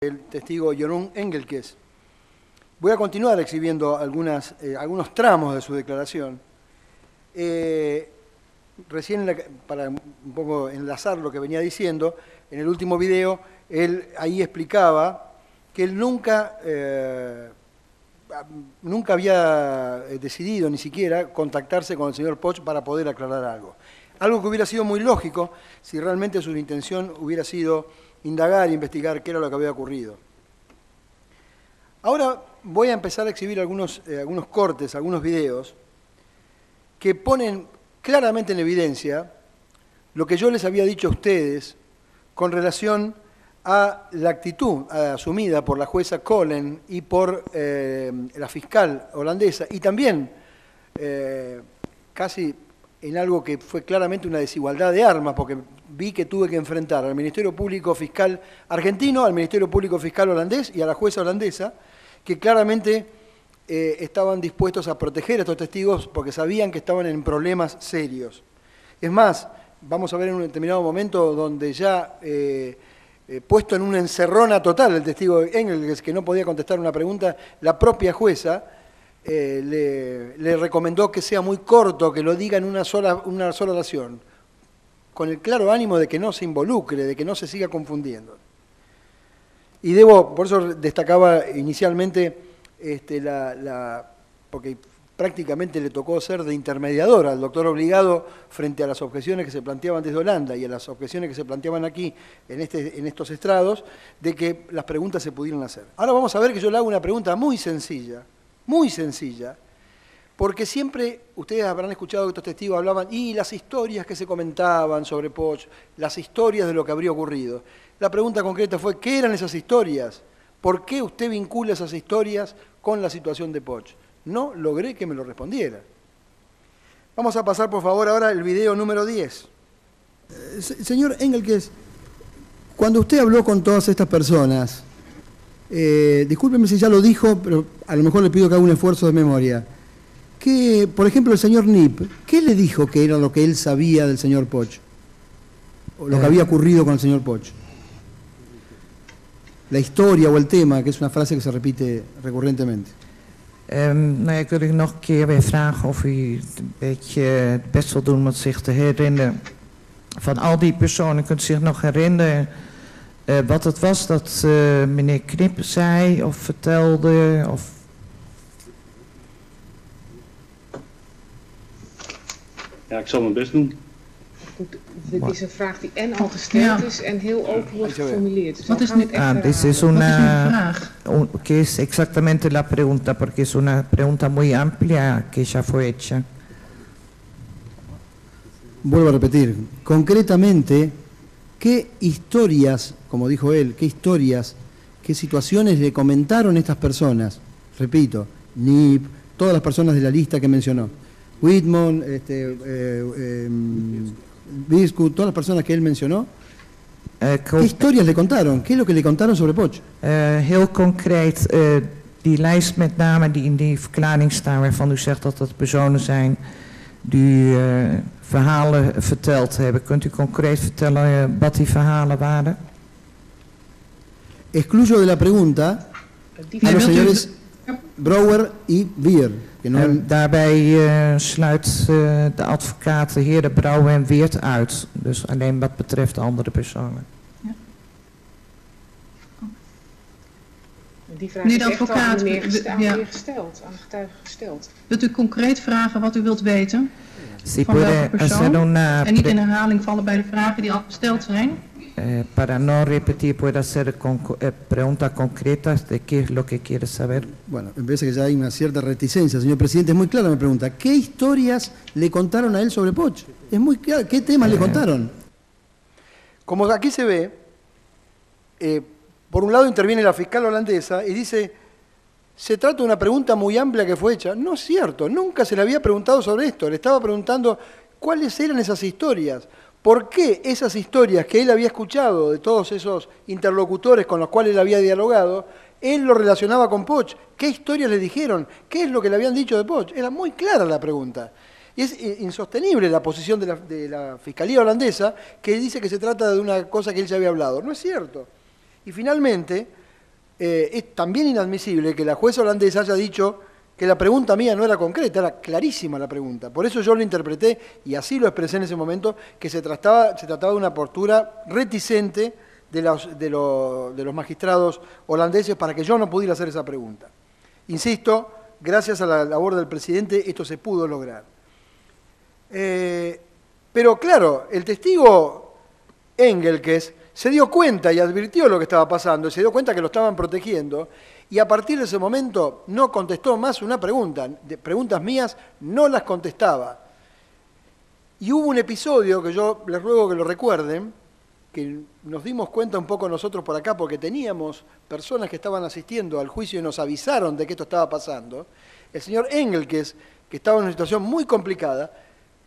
El testigo Jeroen Engelkes. Voy a continuar exhibiendo algunos tramos de su declaración. Recién, para un poco enlazar lo que venía diciendo, en el último video, él ahí explicaba que él nunca había decidido ni siquiera contactarse con el señor Poch para poder aclarar algo. Algo que hubiera sido muy lógico si realmente su intención hubiera sido indagar e investigar qué era lo que había ocurrido. Ahora voy a empezar a exhibir algunos cortes, algunos videos, que ponen claramente en evidencia lo que yo les había dicho a ustedes con relación a la actitud asumida por la jueza Collen y por la fiscal holandesa, y también casi en algo que fue claramente una desigualdad de armas, porque vi que tuve que enfrentar al Ministerio Público Fiscal argentino, al Ministerio Público Fiscal holandés y a la jueza holandesa, que claramente estaban dispuestos a proteger a estos testigos porque sabían que estaban en problemas serios. Es más, vamos a ver en un determinado momento donde ya, puesto en una encerrona total el testigo Engelkes, que no podía contestar una pregunta, la propia jueza le recomendó que sea muy corto, que lo diga en una sola oración, con el claro ánimo de que no se involucre, de que no se siga confundiendo. Y por eso destacaba inicialmente, porque prácticamente le tocó ser de intermediador al doctor Obligado frente a las objeciones que se planteaban desde Holanda y a las objeciones que se planteaban aquí en estos estrados, de que las preguntas se pudieran hacer. Ahora vamos a ver que yo le hago una pregunta muy sencilla, porque siempre ustedes habrán escuchado que estos testigos hablaban y las historias que se comentaban sobre Poch, las historias de lo que habría ocurrido. La pregunta concreta fue, ¿qué eran esas historias? ¿Por qué usted vincula esas historias con la situación de Poch? No logré que me lo respondiera. Vamos a pasar, por favor, ahora el video número 10. Señor Engelkes, cuando usted habló con todas estas personas, discúlpeme si ya lo dijo, pero a lo mejor le pido que haga un esfuerzo de memoria. Que, por ejemplo, el señor Nip, ¿qué le dijo que era lo que él sabía del señor Poch? O lo que había ocurrido con el señor Poch. La historia o el tema, que es una frase que se repite recurrentemente. Ik wil u nog een keer weer vragen of u een beetje het best wil doen om zich te herinneren. Van al die personen, kunt u zich nog herinneren wat het was dat meneer Knip zei of vertelde? Of... Ja, ik zal mijn best doen. Goed, dit is een vraag die al gesteld is en heel open wordt geformuleerd. Dus wat is nu? ¿Qué es exactamente la pregunta? Porque es una pregunta muy amplia que ya fue hecha. Vuelvo a repetir, concretamente, ¿qué historias, como dijo él, qué historias, qué situaciones le comentaron estas personas? Repito, Nip, todas las personas de la lista que mencionó. Whitman, Biscuit, todas las personas que él mencionó, ¿qué historias le contaron? ¿Qué es lo que le contaron sobre Poch? Heel concreet, die lijst met namen die in die verklaring staan, waarvan u zegt dat dat personen zijn die verhalen verteld hebben. Kunt u concreet vertellen wat die verhalen waren? Excluyo de la pregunta a los señores Brouwer y Weert. Daarbij sluit de advocaat de heren Brouwer en Weert uit. Dus alleen wat betreft de andere personen. Ja. Die vraag is echt al aan de gesteld, aan de getuige gesteld. Wilt u concreet vragen wat u wilt weten? Van welke persoon? En niet in herhaling vallen bij de vragen die al gesteld zijn? Para no repetir, puede hacer preguntas concretas de qué es lo que quiere saber. Bueno, me parece que ya hay una cierta reticencia, señor presidente. Es muy clara mi pregunta. ¿Qué historias le contaron a él sobre Poch? Es muy claro. ¿Qué temas le contaron? Como aquí se ve, por un lado interviene la fiscal holandesa y dice, se trata de una pregunta muy amplia que fue hecha. No es cierto, nunca se le había preguntado sobre esto. Le estaba preguntando cuáles eran esas historias. ¿Por qué esas historias que él había escuchado de todos esos interlocutores con los cuales él había dialogado, él lo relacionaba con Poch? ¿Qué historias le dijeron? ¿Qué es lo que le habían dicho de Poch? Era muy clara la pregunta. Y es insostenible la posición de la Fiscalía holandesa, que dice que se trata de una cosa que él ya había hablado. No es cierto. Y finalmente, es también inadmisible que la jueza holandesa haya dicho que la pregunta mía no era concreta, era clarísima la pregunta. Por eso yo lo interpreté, y así lo expresé en ese momento, que se trataba de una postura reticente de los magistrados holandeses para que yo no pudiera hacer esa pregunta. Insisto, gracias a la labor del presidente esto se pudo lograr. Pero claro, el testigo Engelkes se dio cuenta y advirtió lo que estaba pasando, y se dio cuenta que lo estaban protegiendo, y a partir de ese momento no contestó más una pregunta. Preguntas mías no las contestaba. Y hubo un episodio que yo les ruego que lo recuerden, que nos dimos cuenta un poco nosotros por acá, porque teníamos personas que estaban asistiendo al juicio y nos avisaron de que esto estaba pasando. El señor Engelkes, que estaba en una situación muy complicada,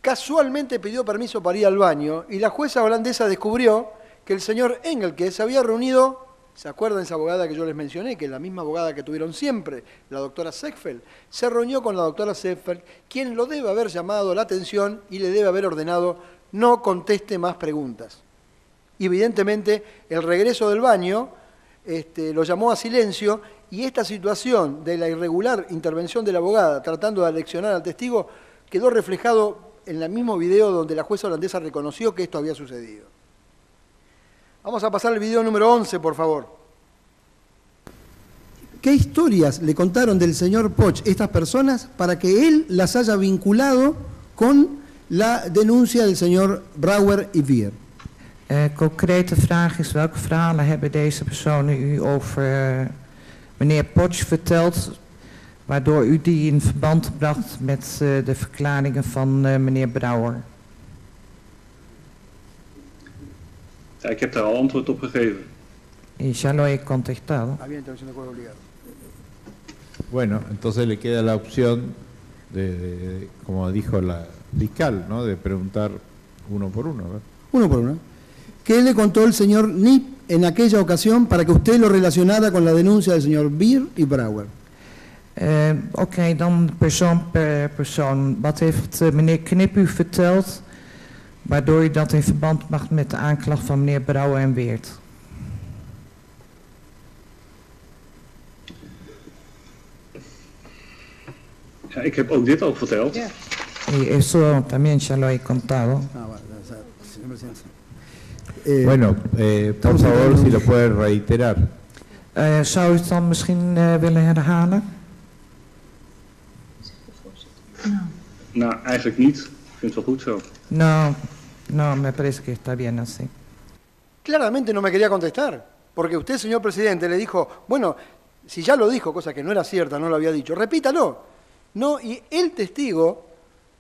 casualmente pidió permiso para ir al baño, y la jueza holandesa descubrió que el señor Engelkes se había reunido, ¿se acuerdan esa abogada que yo les mencioné, que es la misma abogada que tuvieron siempre, la doctora Zegfeld? Se reunió con la doctora Zegfeld, quien lo debe haber llamado la atención y le debe haber ordenado no conteste más preguntas. Y evidentemente el regreso del baño lo llamó a silencio, y esta situación de la irregular intervención de la abogada tratando de aleccionar al testigo quedó reflejado en el mismo video donde la jueza holandesa reconoció que esto había sucedido. Vamos a pasar al video número 11, por favor. ¿Qué historias le contaron del señor Poch estas personas para que él las haya vinculado con la denuncia del señor Brouwer y Wier? Concrete vraag is, welke verhalen hebben deze personen u over meneer Poch verteld, waardoor u die in verband bracht met de verklaringen van meneer Brouwer? Ja, ik heb daar al antwoord op gegeven. Y ya lo he contestado. Bueno, entonces le queda la opción de como dijo la fiscal, ¿no? De preguntar uno por uno, ¿verdad? Uno por uno. ¿Qué le contó el señor Nip en aquella ocasión para que usted lo relacionara con la denuncia del señor Wier y Brouwer? Oké, dan persoon per persoon. Wat heeft meneer Knip u verteld, waardoor u dat in verband bracht met de aanklacht van meneer Brouwer en Weert? Ja, ik heb ook dit al verteld. Ja. Y eso también ya lo he contado. Bueno, por favor, si lo puede reiterar. Zou u het dan misschien willen herhalen? Nou, eigenlijk niet. Ik vind het wel goed zo. No, me parece que está bien así. Claramente no me quería contestar, porque usted, señor presidente, le dijo, bueno, si ya lo dijo, cosa que no era cierta, no lo había dicho, repítalo. No, y el testigo,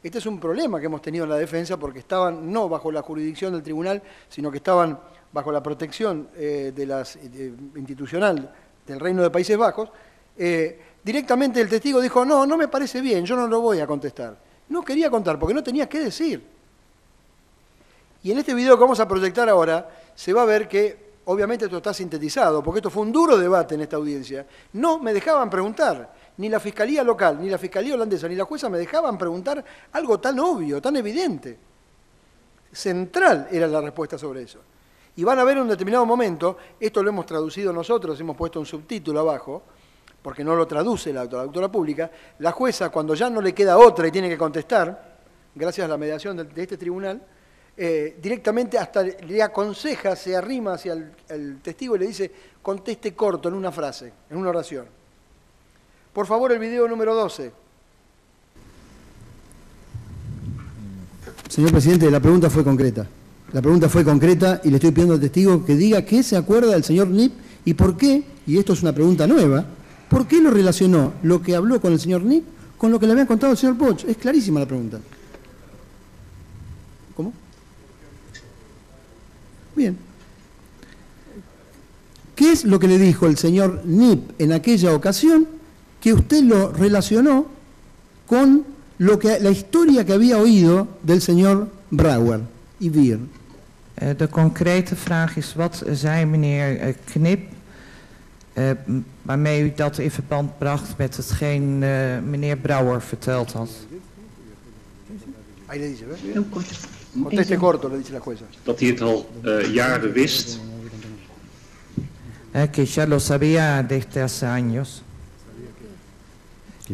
este es un problema que hemos tenido en la defensa, porque estaban no bajo la jurisdicción del tribunal, sino que estaban bajo la protección institucional del Reino de Países Bajos. Directamente el testigo dijo, no me parece bien, yo no lo voy a contestar. No quería contar porque no tenía qué decir. Y en este video que vamos a proyectar ahora, se va a ver que obviamente esto está sintetizado, porque esto fue un duro debate en esta audiencia. No me dejaban preguntar, ni la Fiscalía local, ni la Fiscalía holandesa, ni la jueza me dejaban preguntar algo tan obvio, tan evidente. Central era la respuesta sobre eso. Y van a ver en un determinado momento, esto lo hemos traducido nosotros, hemos puesto un subtítulo abajo, porque no lo traduce la doctora pública, la jueza cuando ya no le queda otra y tiene que contestar, gracias a la mediación de este tribunal, directamente hasta le aconseja, se arrima hacia el testigo y le dice, conteste corto en una frase, en una oración. Por favor, el video número 12. Señor presidente, la pregunta fue concreta. La pregunta fue concreta y le estoy pidiendo al testigo que diga qué se acuerda del señor Nip y por qué, y esto es una pregunta nueva, ¿por qué lo relacionó lo que habló con el señor Nip con lo que le había contado el señor Poch? Es clarísima la pregunta. ¿Cómo? Bien. ¿Qué es lo que le dijo el señor Nip en aquella ocasión que usted lo relacionó con la historia que había oído del señor Brouwer y Wier? De concrete vraag is, wat zei meneer Knip, waarmee u dat in verband bracht met hetgeen meneer Brouwer verteld had? Ahí le dice, ¿ves? Conteste corto, le dice la jueza. Dat hij het al jaren wist. Que ya lo sabía desde hace años.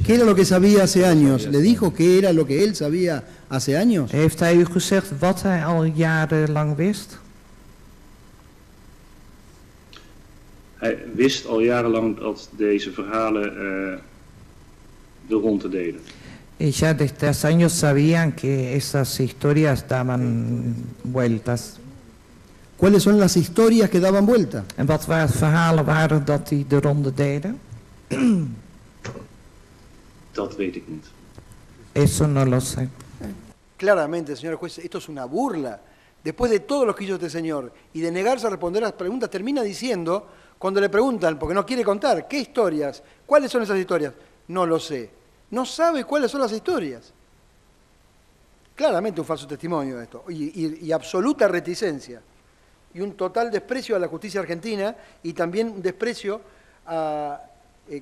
¿Qué era lo que sabía hace años? ¿Le dijo qué era lo que él sabía hace años? Heeft hij u gezegd wat hij al jarenlang wist? Hij wist al jarenlang dat deze verhalen de ronde deden. Ya desde hace años sabían que esas historias daban vueltas. ¿Cuáles son las historias que daban vuelta? En wat verhalen waren dat die de ronde deden? Dat weet ik niet. Eso no lo sé. Claramente, señor juez, esto es una burla. Después de todo lo que hizo este señor y de negarse a responder las preguntas, termina diciendo, cuando le preguntan, porque no quiere contar, ¿qué historias? ¿Cuáles son esas historias? No lo sé. No sabe cuáles son las historias. Claramente un falso testimonio esto. Y absoluta reticencia. Y un total desprecio a la justicia argentina y también un desprecio a,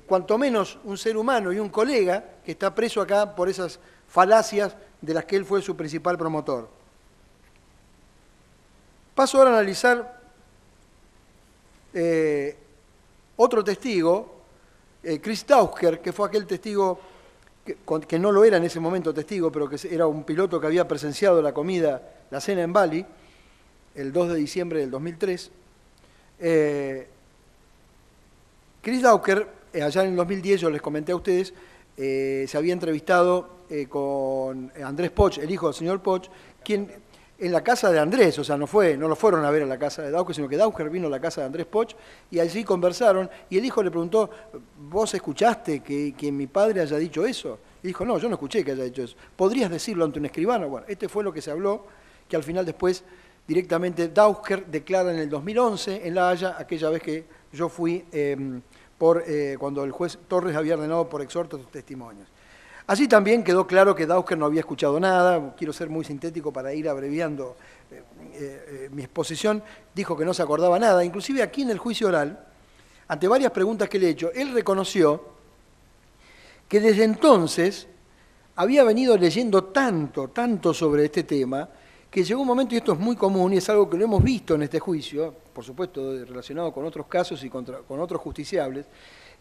cuanto menos, un ser humano y un colega que está preso acá por esas falacias de las que él fue su principal promotor. Paso ahora a analizar otro testigo, Chris Dausker, que fue aquel testigo que no lo era en ese momento testigo, pero que era un piloto que había presenciado la comida, la cena en Bali, el 2 de diciembre del 2003. Chris Dausker, allá en el 2010, yo les comenté a ustedes, se había entrevistado con Andrés Poch, el hijo del señor Poch, quien en la casa de Andrés, o sea, no lo fueron a ver a la casa de Dausker, sino que Dausker vino a la casa de Andrés Poch y allí conversaron y el hijo le preguntó, ¿vos escuchaste que mi padre haya dicho eso? Y dijo, no, yo no escuché que haya dicho eso. ¿Podrías decirlo ante un escribano? Bueno, este fue lo que se habló, que al final después directamente Dausker declara en el 2011 en La Haya, aquella vez que yo fui cuando el juez Torres había ordenado por exhorto sus testimonios. Así también quedó claro que Dausker no había escuchado nada, quiero ser muy sintético para ir abreviando mi exposición, dijo que no se acordaba nada, inclusive aquí en el juicio oral, ante varias preguntas que le he hecho, él reconoció que desde entonces había venido leyendo tanto sobre este tema, que llegó un momento, y esto es muy común y es algo que lo hemos visto en este juicio, por supuesto relacionado con otros casos y con otros justiciables,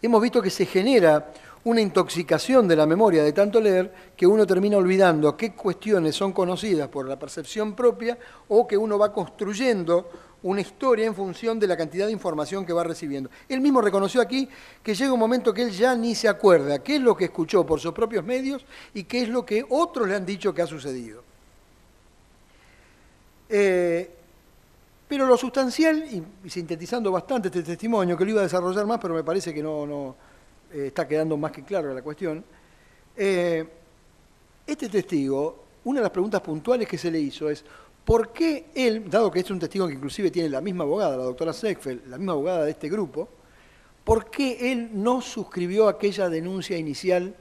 hemos visto que se genera una intoxicación de la memoria de tanto leer que uno termina olvidando qué cuestiones son conocidas por la percepción propia o que uno va construyendo una historia en función de la cantidad de información que va recibiendo. Él mismo reconoció aquí que llega un momento que él ya ni se acuerda qué es lo que escuchó por sus propios medios y qué es lo que otros le han dicho que ha sucedido. Pero lo sustancial, y sintetizando bastante este testimonio, que lo iba a desarrollar más, pero me parece que no está quedando más que claro la cuestión, este testigo, una de las preguntas puntuales que se le hizo es, ¿por qué él, dado que este es un testigo que inclusive tiene la misma abogada, la doctora Seckfeld, la misma abogada de este grupo, ¿por qué él no suscribió aquella denuncia inicial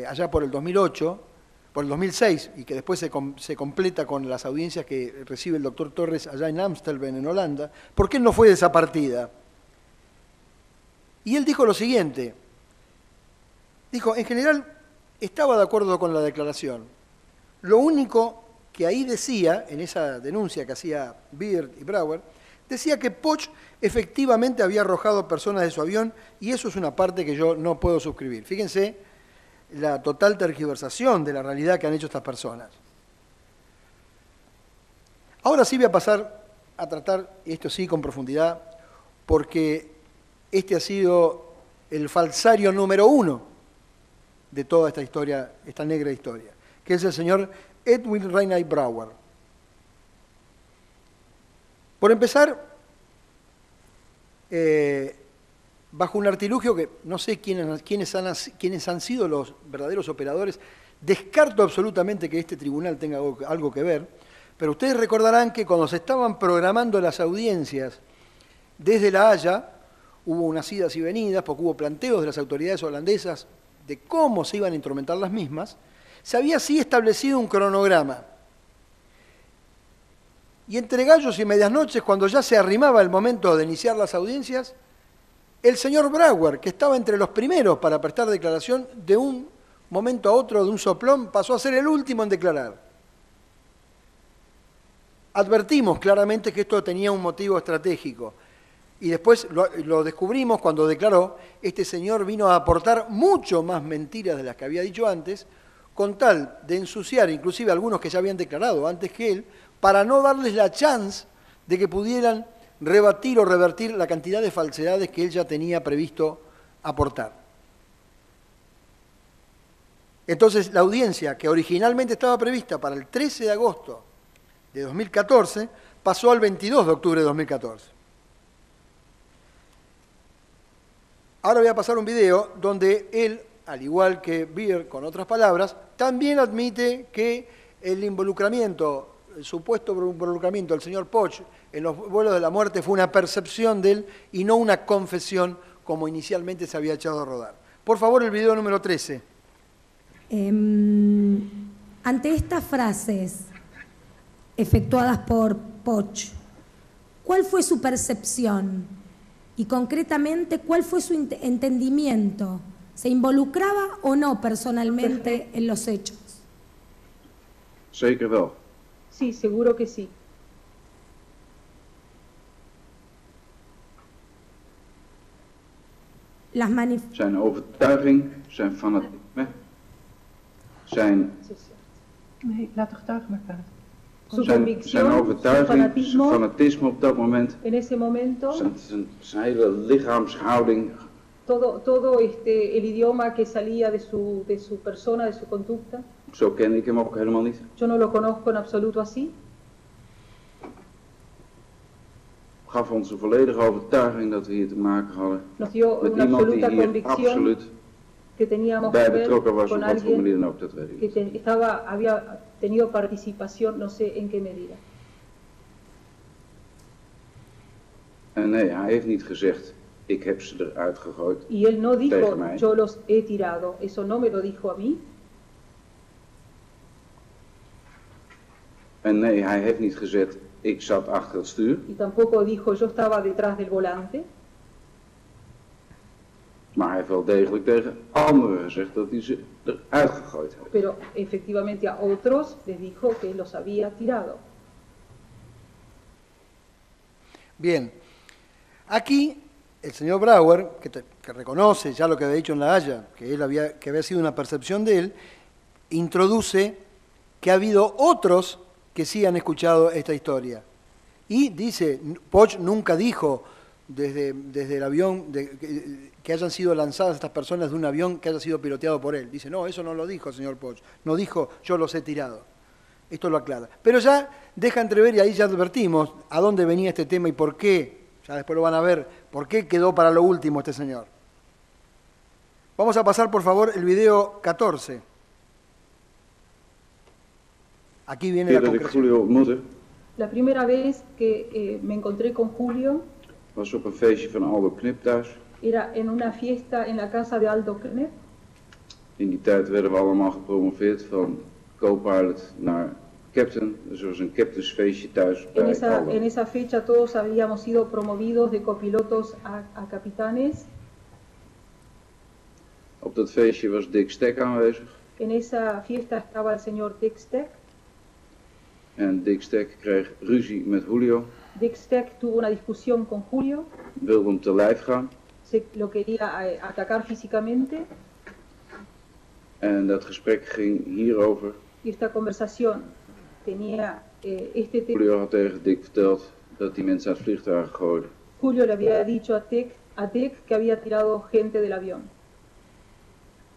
allá por el 2008, por el 2006, y que después se completa con las audiencias que recibe el doctor Torres allá en Amstelveen, en Holanda? ¿Por qué él no fue de esa partida? Y él dijo lo siguiente, dijo, en general estaba de acuerdo con la declaración. Lo único que ahí decía, en esa denuncia que hacía Beard y Brauer, decía que Poch efectivamente había arrojado personas de su avión y eso es una parte que yo no puedo suscribir. Fíjense la total tergiversación de la realidad que han hecho estas personas. Ahora sí voy a pasar a tratar, esto sí con profundidad, porque este ha sido el falsario número 1 de toda esta historia, esta negra historia, que es el señor Edwin Reinhard Brauer. Por empezar, bajo un artilugio que no sé quiénes han sido los verdaderos operadores, descarto absolutamente que este tribunal tenga algo que ver, pero ustedes recordarán que cuando se estaban programando las audiencias desde La Haya, hubo unas idas y venidas, porque hubo planteos de las autoridades holandesas de cómo se iban a instrumentar las mismas, se había así establecido un cronograma. Y entre gallos y medias noches, cuando ya se arrimaba el momento de iniciar las audiencias, el señor Brauer, que estaba entre los primeros para prestar declaración, de un momento a otro, de un soplón, pasó a ser el último en declarar. Advertimos claramente que esto tenía un motivo estratégico. Y después lo descubrimos cuando declaró, este señor vino a aportar mucho más mentiras de las que había dicho antes, con tal de ensuciar inclusive a algunos que ya habían declarado antes que él, para no darles la chance de que pudieran rebatir o revertir la cantidad de falsedades que él ya tenía previsto aportar. Entonces, la audiencia que originalmente estaba prevista para el 13 de agosto de 2014 pasó al 22 de octubre de 2014. Ahora voy a pasar un video donde él, al igual que Beer, con otras palabras, también admite que el involucramiento, el supuesto involucramiento del señor Poch en los vuelos de la muerte fue una percepción de él y no una confesión como inicialmente se había echado a rodar. Por favor, el video número 13. Ante estas frases efectuadas por Poch, ¿cuál fue su percepción? Y concretamente, ¿cuál fue su entendimiento? ¿Se involucraba o no personalmente en los hechos? Zeker wel. Sí, seguro que sí. Zijn overtuiging, zijn fanatisme, zijn... Nee, laat de getuige maar praten. Zijn overtuiging, zijn fanatisme op dat moment, en ese momento, zijn hele lichaamshouding. Todo el idioma que salía de su persona, de su conducta. Zo kende ik hem ook helemaal niet. Yo no lo conozco en absoluto así. Gaf ons een volledige overtuiging dat we hier te maken hadden Nos dio met una iemand die absoluta hier absoluut que teníamos bij que ver betrokken was op con wat voor manier alguien dan ook, dat weet ik niet. que había tenido participación, no sé en qué medida. En nee, hij heeft niet gezegd, ik heb ze eruit gegooid. Y él no dijo, tegen mij. yo los he tirado. Eso no me lo dijo a mí. En nee, hij heeft niet gezegd, ik zat achter het stuur. Y tampoco dijo, yo estaba detrás del volante. Maar hij heeft wel degelijk tegen anderen gezegd dat hij ze eruit gegooid heeft. Pero efectivamente a otros les dijo que los había tirado. Bien, aquí el señor Brouwer, que reconoce ya lo que había dicho en La Haya, que había sido una percepción de él, introduce que ha habido otros que sí han escuchado esta historia. Y dice, Poch nunca dijo desde el avión que hayan sido lanzadas estas personas de un avión que haya sido piloteado por él. Dice, no, eso no lo dijo el señor Poch. No dijo, yo los he tirado. Esto lo aclara. Pero ya deja entrever, y ahí ya advertimos a dónde venía este tema y por qué, ya después lo van a ver, por qué quedó para lo último este señor. Vamos a pasar, por favor, el video 14. Aquí viene la concreción. La primera vez que me encontré con Julio was op een feestje van Aldo Knip thuis. Era en una fiesta en la casa de Aldo Knip. In die tijd werden we allemaal gepromoveerd van co-pilot naar captain. Dus er was een captainsfeestje thuis bij Aldo. En esa fecha todos habíamos sido promovidos de copilotos a capitanes. Op dat feestje was Dick Steck aanwezig. En esa fiesta estaba el señor Dick Steck. En Dick Steck kreeg ruzie met Julio. Dick Steck tuvo una discusión con Julio. Wilde hem te lijf gaan. Lo quería atacar físicamente. En dat gesprek ging hierover. Y esta conversación tenía este tema. Julio had tegen Dick verteld dat die mensen uit het vliegtuig gooiden. Julio le había dicho a Dick que había tirado gente del avión.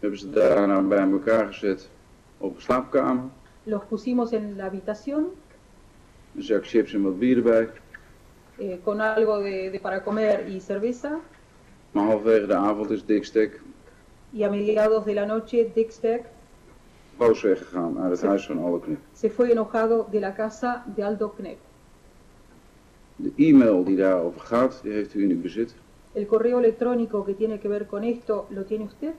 Hebben ze daarna bij elkaar gezet op een slaapkamer. Los pusimos en la habitación. Een zak chips en wat bier erbij. Con algo para comer y cerveza. Maar halverwege de avond is Dick Steck. Y a mediados de la noche Dick Steck boos weggegaan uit het huis van Aldo Knip. Se fue enojado de la casa de Aldo Knip. De e-mail die daarover gaat, die heeft u in uw bezit. El correo electrónico que tiene que ver con esto, ¿lo tiene usted?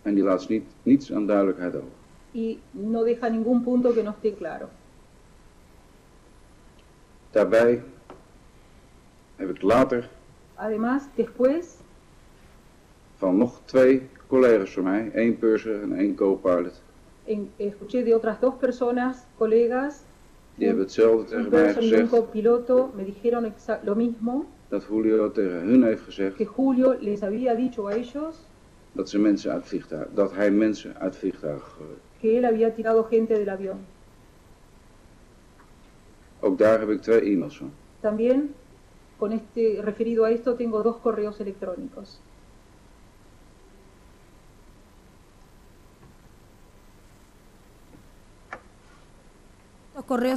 En die laat niets aan duidelijkheid over. Y no deja ningún punto que no esté claro. Daarbij heb ik later Además, después van nog 2 collega's van mij, 1 purser en 1 co-pilot. Escuché de otras 2 personas, colegas, Die hebben hetzelfde tegen mij gezegd. Un copiloto me dijeron lo mismo. Dat Julio tegen hun heeft gezegd. Que Julio les había dicho a ellos. Dat ze mensen uit vliegtuigen, dat hij mensen uit vliegtuigen gegooid. Que él había tirado gente del avión. Ook daar heb ik 2 e-mails van. También, referido a esto, tengo 2 correos electrónicos.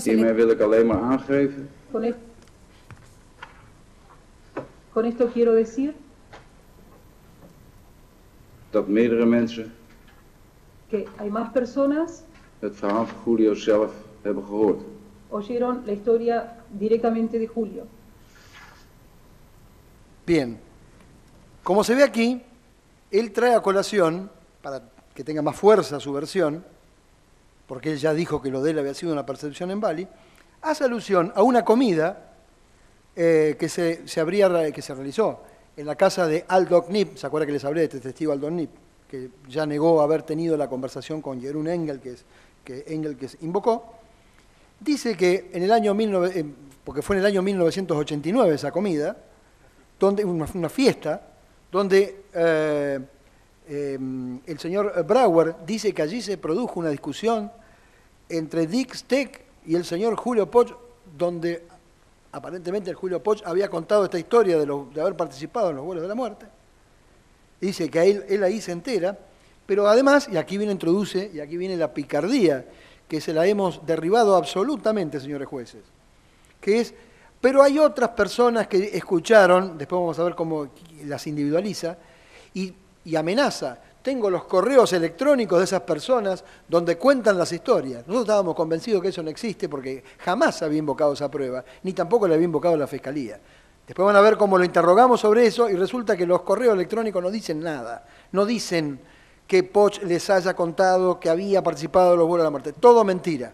Hiermee wil ik alleen maar aangeven. Con esto quiero decir. Dat meerdere mensen. Que hay más personas. Het verhaal van Julio zelf hebben gehoord. Oyeron la historia directamente de Julio. Bien. Como se ve aquí, él trae a colación, para que tenga más fuerza su versión, porque él ya dijo que lo de él había sido una percepción en Bali, hace alusión a una comida que se realizó en la casa de Aldo Knip. ¿Se acuerda que les hablé de este testigo Aldo Knip? Que ya negó haber tenido la conversación con Jeroen Engel, que Engel invocó. Dice que en el año porque fue en el año 1989 esa comida, donde una fiesta, donde el señor Brouwer dice que allí se produjo una discusión entre Dick Steck y el señor Julio Poch, donde aparentemente el Julio Poch había contado esta historia de haber participado en los vuelos de la muerte. Dice que él ahí se entera, pero además, y aquí viene la picardía, que se la hemos derribado absolutamente, señores jueces, que es, pero hay otras personas que escucharon, después vamos a ver cómo las individualiza, y amenaza. Tengo los correos electrónicos de esas personas donde cuentan las historias. Nosotros estábamos convencidos que eso no existe porque jamás había invocado esa prueba, ni tampoco la había invocado la Fiscalía. Después van a ver cómo lo interrogamos sobre eso y resulta que los correos electrónicos no dicen nada. No dicen que Poch les haya contado que había participado en los vuelos de la muerte. Todo mentira.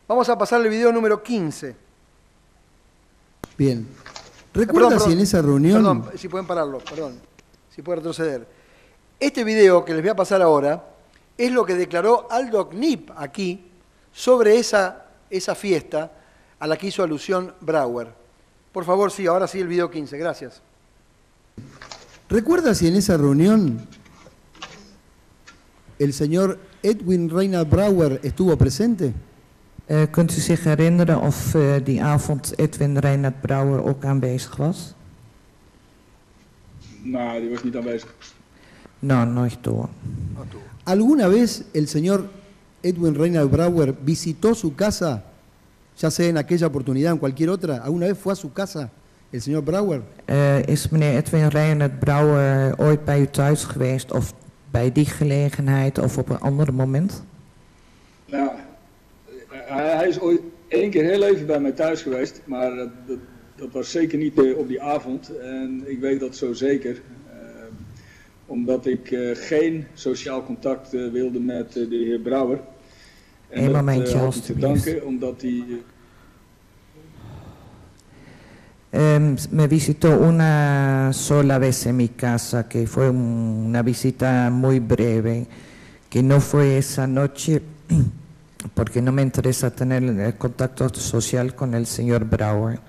Vamos a pasar al video número 15. Bien. ¿Recuerda si en esa reunión... Perdón, si pueden pararlo, perdón. Si puede retroceder. Este video que les voy a pasar ahora es lo que declaró Aldo Knip aquí sobre esa fiesta a la que hizo alusión Brouwer. Por favor, sí, ahora sí el video 15, gracias. ¿Recuerda si en esa reunión el señor Edwin Reinhard Brouwer estuvo presente? Kunt u zich herinneren of die avond Edwin Reinhard Brouwer ook aanwezig was? No, die was niet aanwezig. No estuvo. ¿Alguna vez el señor Edwin Reinhard Brouwer visitó su casa, ya sea en aquella oportunidad o en cualquier otra? ¿Alguna vez fue a su casa el señor Brouwer? Is meneer Edwin Reinhard Brouwer ooit bij u thuis geweest, of bij die gelegenheid of op een ander moment? Nou, hij is ooit 1 keer heel even bij mij thuis geweest, maar dat was zeker niet op die avond. En ik weet dat zo zeker, omdat ik geen sociaal contact wilde met de heer Brouwer. En een momentje, had ik te danken, omdat hij... Me visitó una sola vez en mi casa, que fue una visita muy breve, que no fue esa noche, porque no me interesa tener el contacto social con el señor Brouwer.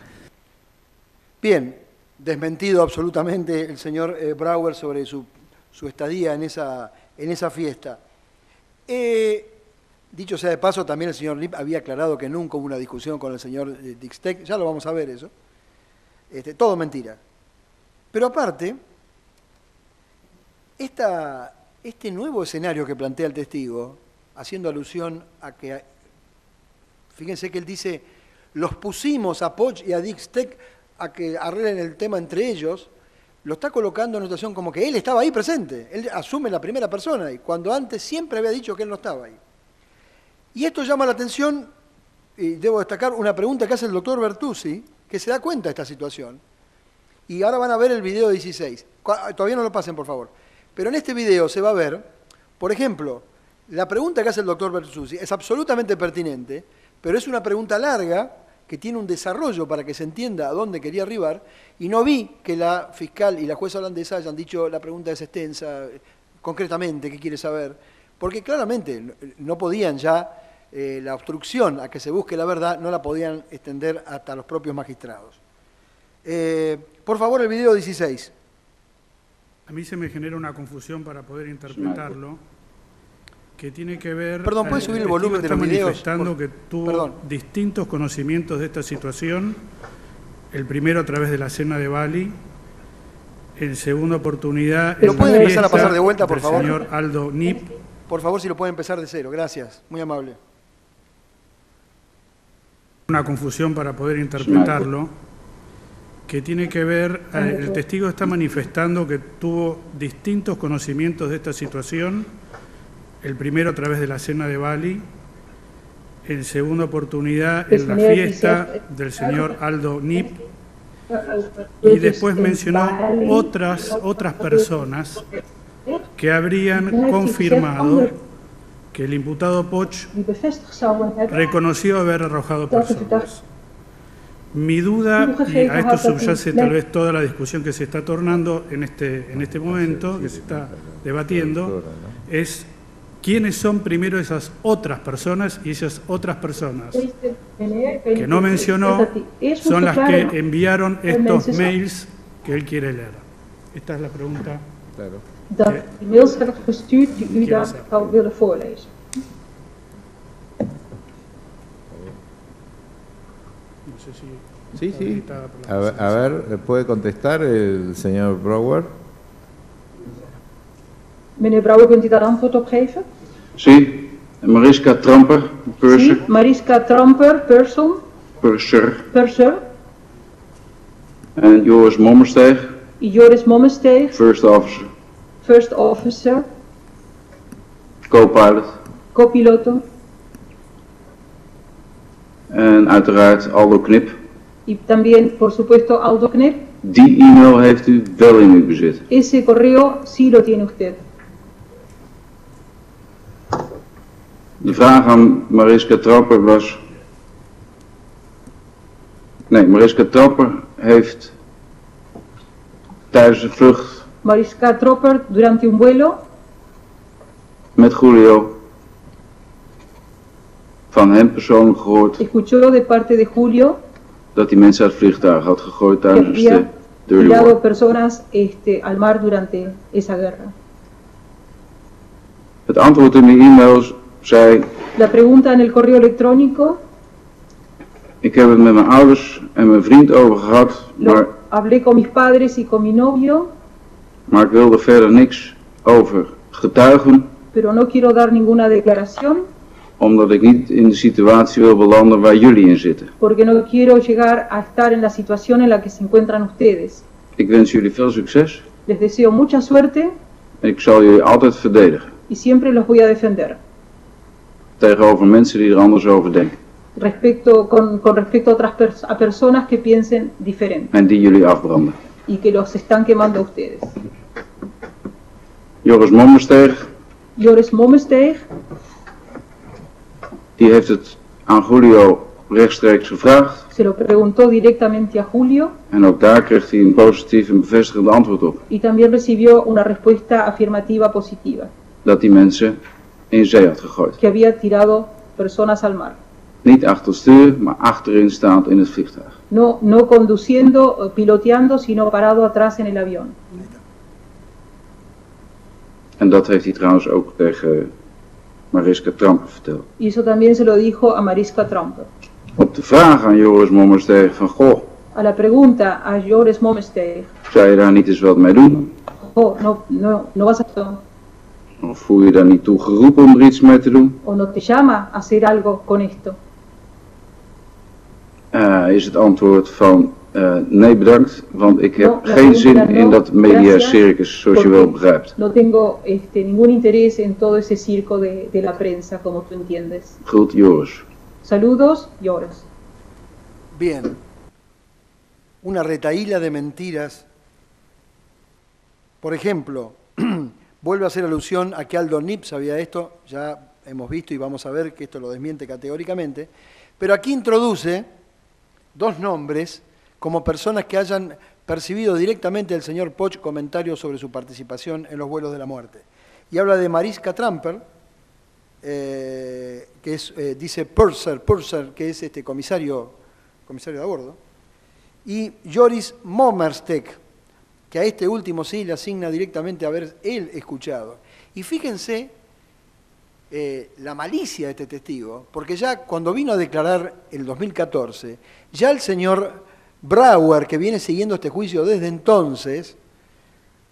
Bien, desmentido absolutamente el señor Brouwer sobre su estadía en esa fiesta. Dicho sea de paso, también el señor Lip había aclarado que nunca hubo una discusión con el señor Dick Steck, ya lo vamos a ver eso. Todo mentira. Pero aparte, este nuevo escenario que plantea el testigo, haciendo alusión a que, fíjense que él dice, los pusimos a Poch y a Dick Steck a que arreglen el tema entre ellos, lo está colocando en una situación como que él estaba ahí presente, él asume la primera persona, y cuando antes siempre había dicho que él no estaba ahí. Y esto llama la atención, y debo destacar una pregunta que hace el doctor Bertuzzi, que se da cuenta de esta situación. Y ahora van a ver el video 16. Todavía no lo pasen, por favor. Pero en este video se va a ver, por ejemplo, la pregunta que hace el doctor Bertuzzi es absolutamente pertinente, pero es una pregunta larga, que tiene un desarrollo para que se entienda a dónde quería arribar, y no vi que la fiscal y la jueza holandesa hayan dicho la pregunta es extensa, concretamente, ¿qué quiere saber? Porque claramente no podían ya la obstrucción a que se busque la verdad no la podían extender hasta los propios magistrados. Por favor, el video 16. A mí se me genera una confusión para poder interpretarlo, que tiene que ver... Perdón, ¿puedes subir el volumen de los videos? Manifestando que tuvo distintos conocimientos de esta situación, el primero a través de la cena de Bali, en segunda oportunidad... ¿Lo pueden empezar a pasar de vuelta, por favor? Señor Aldo Nip. Por favor, si lo pueden empezar de cero. Gracias. Muy amable. Una confusión para poder interpretarlo, que tiene que ver, el testigo está manifestando que tuvo distintos conocimientos de esta situación, el primero a través de la cena de Bali, en segunda oportunidad en la fiesta del señor Aldo Nip, y después mencionó otras personas que habrían confirmado que el imputado Poch reconoció haber arrojado personas. Mi duda, y a esto subyace tal vez toda la discusión que se está tornando en este momento, que se está debatiendo, es quiénes son primero esas otras personas, y esas otras personas que no mencionó son las que enviaron estos mails que él quiere leer. Esta es la pregunta. Dat die mails hebben gestuurd die u daar zou willen voorlezen. Sí, sí. A ver, ¿puede contestar el señor Brouwer? Meneer Brouwer, kunt u daar antwoord op geven? Sí, Mariska Tramper, purser. Sí, Mariska Tramper, purser. En Joris Mommersteeg. Y Joris Mommersteeg, First officer. Co-pilot. Copiloto. En uiteraard Aldo Knip. Y también, por supuesto, Aldo Knip. Die e-mail heeft u wel in uw bezit. Ese correo sí lo tiene usted. De vraag aan Mariska Tramper was... Nee, Mariska Tramper heeft tijdens de vlucht... Mariska Tramper, durante un vuelo... met Julio... van hem persoonlijk gehoord... Escuchó de parte de Julio... dat hij mensen uit het vliegtuig had gegooid tijdens de dirty tirado war. personas al mar durante esa guerra. Het antwoord in de e-mails zei... La pregunta en el correo electrónico... Ik heb het met mijn ouders en mijn vriend over gehad, maar... Hablé con mis padres y con mi novio... Maar ik wilde verder niks over getuigen... Pero no quiero dar ninguna declaración... Omdat ik niet in de situatie wil belanden waar jullie in zitten. Porque no quiero llegar a estar en la situación en la que se encuentran ustedes. Ik wens jullie veel succes. Les deseo mucha suerte. En ik zal jullie altijd verdedigen. Y siempre los voy a defender. Tegenover mensen die er anders over denken. Con respecto a personas que piensen diferente. En die jullie afbranden. Y que los están quemando a ustedes. Joris Mommersteeg. Joris Mommersteeg. Die heeft het aan Julio rechtstreeks gevraagd. Se lo preguntó directamente a Julio. En ook daar kreeg hij een positief en bevestigend antwoord op. Y también recibió una respuesta afirmativa positiva. Dat die mensen in zee had gegooid. Que había tirado personas al mar. Niet achter het stuur, maar achterin staand in het vliegtuig. No conduciendo, piloteando, sino parado atrás en el avión. En dat heeft hij trouwens ook tegen Mariska Tramper verteld. Y eso también se lo dijo a Mariska Tramper. Op de vraag aan Joris Mommersteeg van, goh, A la pregunta a Joris Mommersteeg. Zou je daar niet eens wat mee doen? Oh, no vas a... Of voel je daar niet toe geroepen om er iets mee te doen? O no te llama a hacer algo con esto. Is het antwoord van nee bedankt, want ik heb geen zin in dat mediacircus zoals je wel begrijpt. No tengo ningún interés en todo ese circo de la prensa, como tú entiendes. Groet Joris. Saludos, Joris. Bien. Una retahíla de mentiras. Por ejemplo, vuelve a hacer alusión a que Aldo Nip sabía esto, ya hemos visto y vamos a ver que esto lo desmiente categóricamente, pero aquí introduce dos nombres como personas que hayan percibido directamente del señor Poch comentarios sobre su participación en los vuelos de la muerte. Y habla de Mariska Tramper que es, dice Purser, que es comisario de a bordo, y Joris Momerstek, que a este último sí le asigna directamente haber él escuchado. Y fíjense la malicia de este testigo, porque ya cuando vino a declarar el 2014, ya el señor Brauer, que viene siguiendo este juicio desde entonces,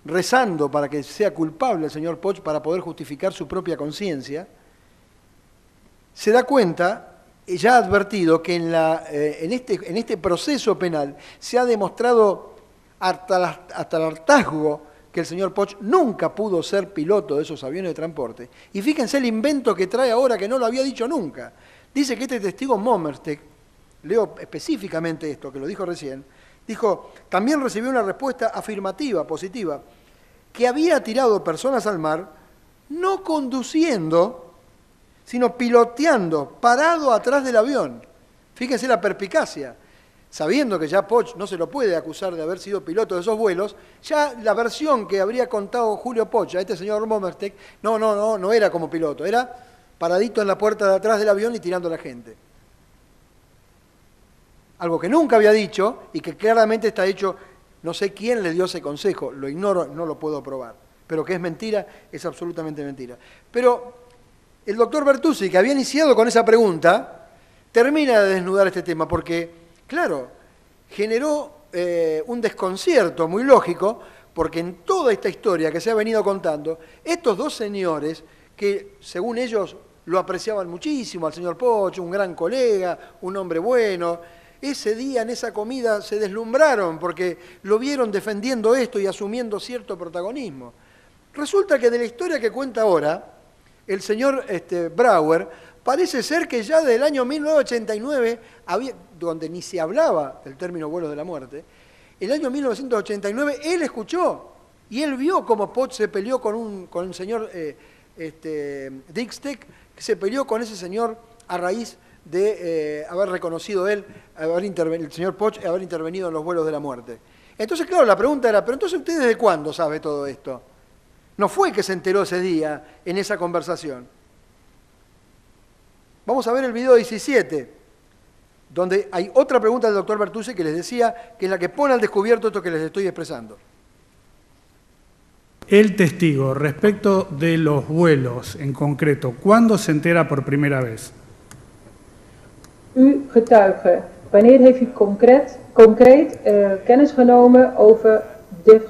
rezando para que sea culpable el señor Poch para poder justificar su propia conciencia, se da cuenta, ya ha advertido, que en este proceso penal se ha demostrado hasta el hartazgo que el señor Poch nunca pudo ser piloto de esos aviones de transporte. Y fíjense el invento que trae ahora, que no lo había dicho nunca. Dice que este testigo Momerstek, leo específicamente esto, que lo dijo recién, dijo, también recibió una respuesta afirmativa, positiva, que había tirado personas al mar, no conduciendo, sino piloteando, parado atrás del avión. Fíjense la perspicacia. Sabiendo que ya Poch no se lo puede acusar de haber sido piloto de esos vuelos, ya la versión que habría contado Julio Poch a este señor Momerstek, no era como piloto, era paradito en la puerta de atrás del avión y tirando a la gente. Algo que nunca había dicho y que claramente está hecho, no sé quién le dio ese consejo, lo ignoro, no lo puedo probar, pero que es mentira, es absolutamente mentira. Pero el doctor Bertuzzi, que había iniciado con esa pregunta, termina de desnudar este tema, porque claro, generó un desconcierto muy lógico, porque en toda esta historia que se ha venido contando, estos dos señores, que según ellos lo apreciaban muchísimo, al señor Poch, un gran colega, un hombre bueno, ese día en esa comida se deslumbraron porque lo vieron defendiendo esto y asumiendo cierto protagonismo. Resulta que de la historia que cuenta ahora, el señor Brauer, parece ser que ya del año 1989, donde ni se hablaba del término vuelos de la muerte, el año 1989 él escuchó y él vio cómo Poch se peleó con el señor Dixtek, que se peleó con ese señor a raíz de haber reconocido él, el señor Poch, haber intervenido en los vuelos de la muerte. Entonces, claro, la pregunta era, ¿pero entonces usted desde cuándo sabe todo esto? No fue que se enteró ese día en esa conversación. Vamos a ver el video 17, donde hay otra pregunta del doctor Bertuzzi que les decía, que es la que pone al descubierto esto que les estoy expresando. El testigo, respecto de los vuelos en concreto, ¿cuándo se entera por primera vez? U getuige, wanneer heeft u concreet kennis genomen over de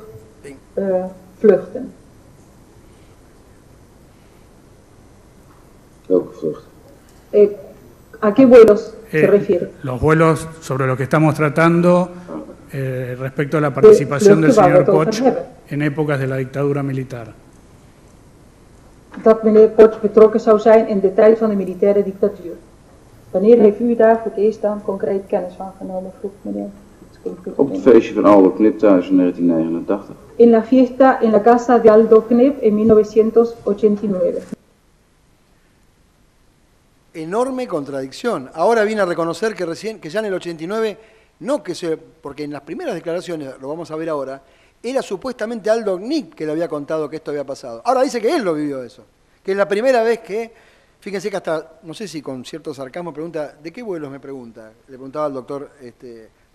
vluchten? Welke vluchten? ¿A qué vuelos se refiere? Los vuelos sobre los que estamos tratando respecto a la participación del señor Poch en épocas de la dictadura militar. Dat meneer Poch betrokken zou zijn in de tijd van de militaire dictatuur. Wanneer heeft u daar voor het eerst dan concreet kennis van genomen, vroeg meneer? Op het feestje van Aldo Knip thuis in 1989. En la fiesta en la casa de Aldo Knip en 1989. Enorme contradicción. Ahora viene a reconocer que ya en el 89, porque en las primeras declaraciones, lo vamos a ver ahora, era supuestamente Aldo Knip que le había contado que esto había pasado. Ahora dice que él lo vivió eso, que es la primera vez que, fíjense que hasta, no sé si con cierto sarcasmo pregunta, ¿de qué vuelos me pregunta? Le preguntaba al doctor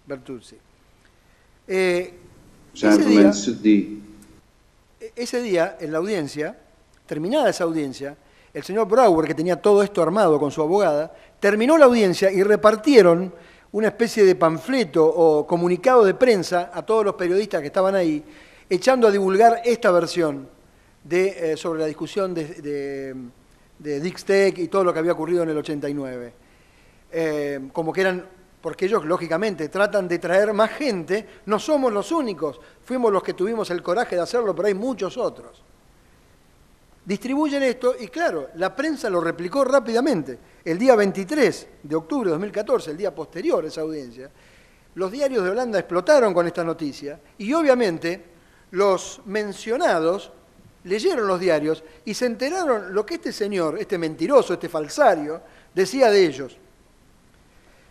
Bertuzzi. Ese día, en la audiencia, terminada esa audiencia, el señor Brauer, que tenía todo esto armado con su abogada, terminó la audiencia y repartieron una especie de panfleto o comunicado de prensa a todos los periodistas que estaban ahí, echando a divulgar esta versión sobre la discusión de Dixtek y todo lo que había ocurrido en el 89. Como que eran, porque ellos lógicamente tratan de traer más gente, no somos los únicos, fuimos los que tuvimos el coraje de hacerlo, pero hay muchos otros. Distribuyen esto y claro, la prensa lo replicó rápidamente. El día 23 de octubre de 2014, el día posterior a esa audiencia, los diarios de Holanda explotaron con esta noticia y obviamente los mencionados leyeron los diarios y se enteraron lo que este señor, este mentiroso, este falsario, decía de ellos.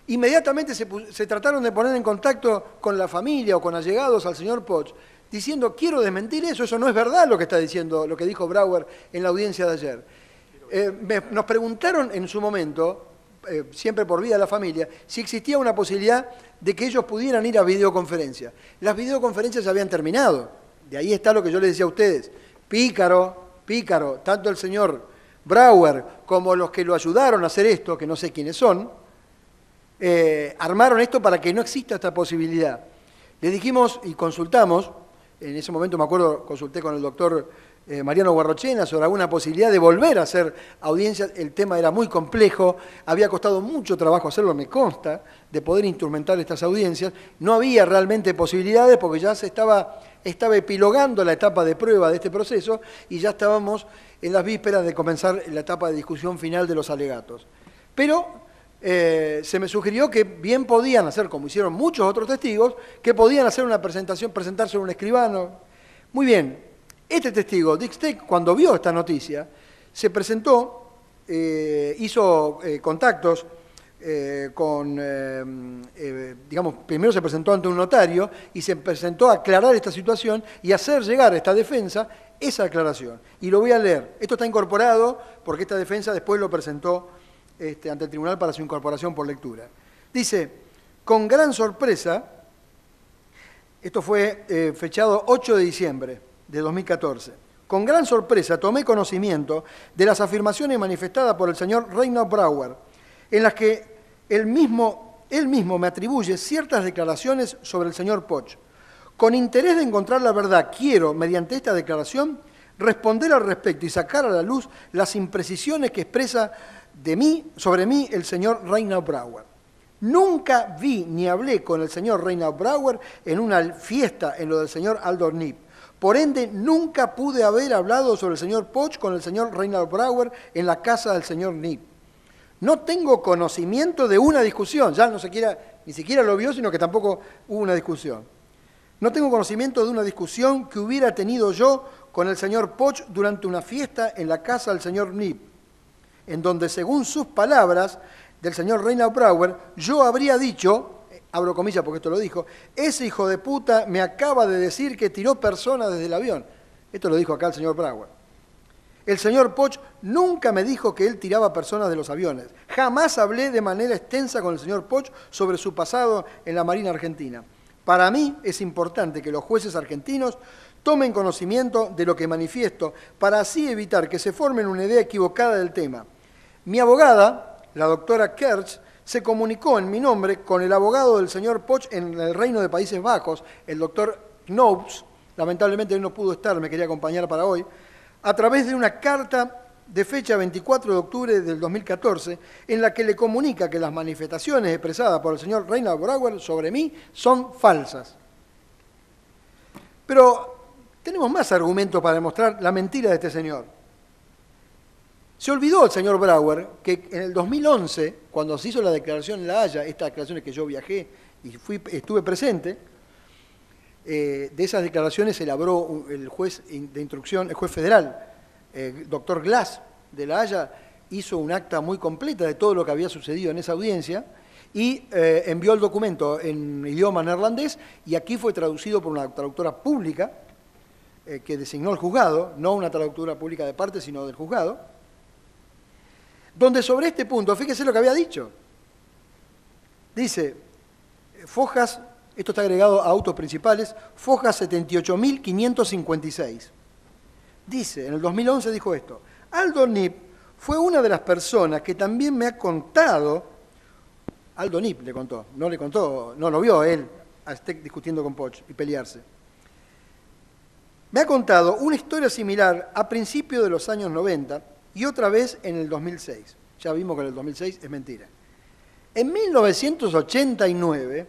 Inmediatamente se trataron de poner en contacto con la familia o con allegados al señor Poch, diciendo, quiero desmentir eso no es verdad lo que está diciendo, lo que dijo Brauer en la audiencia de ayer. Nos preguntaron en su momento, siempre por vía de la familia, si existía una posibilidad de que ellos pudieran ir a videoconferencia. Las videoconferencias habían terminado. De ahí está lo que yo les decía a ustedes. Pícaro, tanto el señor Brauer como los que lo ayudaron a hacer esto, que no sé quiénes son, armaron esto para que no exista esta posibilidad. Le dijimos y consultamos, en ese momento me acuerdo, consulté con el doctor Mariano Guarrochena sobre alguna posibilidad de volver a hacer audiencias. El tema era muy complejo, había costado mucho trabajo hacerlo, me consta, de poder instrumentar estas audiencias. No había realmente posibilidades porque ya se estaba epilogando la etapa de prueba de este proceso y ya estábamos en las vísperas de comenzar la etapa de discusión final de los alegatos. Pero se me sugirió que bien podían hacer, como hicieron muchos otros testigos, que podían hacer una presentación, presentarse a un escribano. Muy bien. Este testigo, Dick Steck, cuando vio esta noticia, se presentó, hizo contactos digamos, primero se presentó ante un notario y se presentó a aclarar esta situación y hacer llegar a esta defensa esa aclaración. Y lo voy a leer. Esto está incorporado porque esta defensa después lo presentó ante el tribunal para su incorporación por lectura. Dice, con gran sorpresa, esto fue fechado 8 de diciembre de 2014. Con gran sorpresa tomé conocimiento de las afirmaciones manifestadas por el señor Reinhard Brauer, en las que él mismo me atribuye ciertas declaraciones sobre el señor Poch. Con interés de encontrar la verdad, quiero, mediante esta declaración, responder al respecto y sacar a la luz las imprecisiones que expresa sobre mí el señor Reinhard Brauer. Nunca vi ni hablé con el señor Reinhard Brauer en una fiesta en lo del señor Aldo Nip. Por ende, nunca pude haber hablado sobre el señor Poch con el señor Reinhard Brauer en la casa del señor Nip. No tengo conocimiento de una discusión, ya ni siquiera lo vio, sino que tampoco hubo una discusión. No tengo conocimiento de una discusión que hubiera tenido yo con el señor Poch durante una fiesta en la casa del señor Nip, en donde, según sus palabras del señor Reinhard Brauer, yo habría dicho, abro comillas porque esto lo dijo, ese hijo de puta me acaba de decir que tiró personas desde el avión. Esto lo dijo acá el señor Brauer. El señor Poch nunca me dijo que él tiraba personas de los aviones. Jamás hablé de manera extensa con el señor Poch sobre su pasado en la Marina Argentina. Para mí es importante que los jueces argentinos tomen conocimiento de lo que manifiesto para así evitar que se formen una idea equivocada del tema. Mi abogada, la doctora Kertz, se comunicó en mi nombre con el abogado del señor Poch en el Reino de Países Bajos, el doctor Knobs, lamentablemente él no pudo estar, me quería acompañar para hoy, a través de una carta de fecha 24 de octubre del 2014, en la que le comunica que las manifestaciones expresadas por el señor Reinhard Brauer sobre mí son falsas. Pero tenemos más argumentos para demostrar la mentira de este señor. Se olvidó el señor Brauer que en el 2011, cuando se hizo la declaración en La Haya, estas declaraciones que yo viajé y estuve presente, de esas declaraciones elaboró el juez de instrucción, el juez federal, doctor Glass de La Haya, hizo un acta muy completa de todo lo que había sucedido en esa audiencia y envió el documento en idioma neerlandés y aquí fue traducido por una traductora pública que designó el juzgado, no una traductora pública de parte, sino del juzgado, donde sobre este punto, fíjese lo que había dicho. Dice, fojas, esto está agregado a autos principales, fojas 78.556. Dice, en el 2011 dijo esto, Aldo Nip fue una de las personas que también me ha contado, Aldo Nip le contó, no lo vio él a Steck discutiendo con Poch y pelearse. Me ha contado una historia similar a principios de los años 90 y otra vez en el 2006. Ya vimos que en el 2006 es mentira. En 1989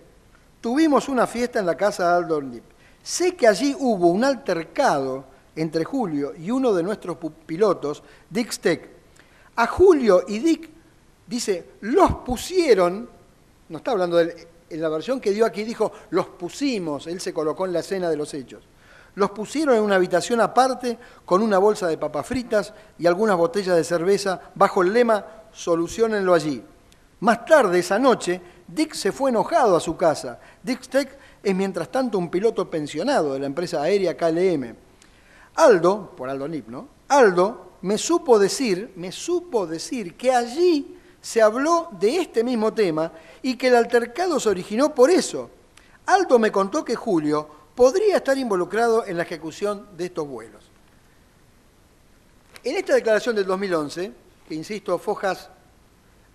tuvimos una fiesta en la casa de Aldo Nip. Sé que allí hubo un altercado entre Julio y uno de nuestros pilotos, Dick Steck. A Julio y Dick, dice, los pusieron, no está hablando de él, en la versión que dio aquí dijo, los pusimos, él se colocó en la escena de los hechos. Los pusieron en una habitación aparte con una bolsa de papas fritas y algunas botellas de cerveza bajo el lema «Soluciónenlo allí». Más tarde esa noche, Dick se fue enojado a su casa. Dick Steck es mientras tanto un piloto pensionado de la empresa aérea KLM. Aldo, por Aldo Nip, ¿no? Aldo me supo decir que allí se habló de este mismo tema y que el altercado se originó por eso. Aldo me contó que Julio podría estar involucrado en la ejecución de estos vuelos. En esta declaración del 2011, que insisto, Fojas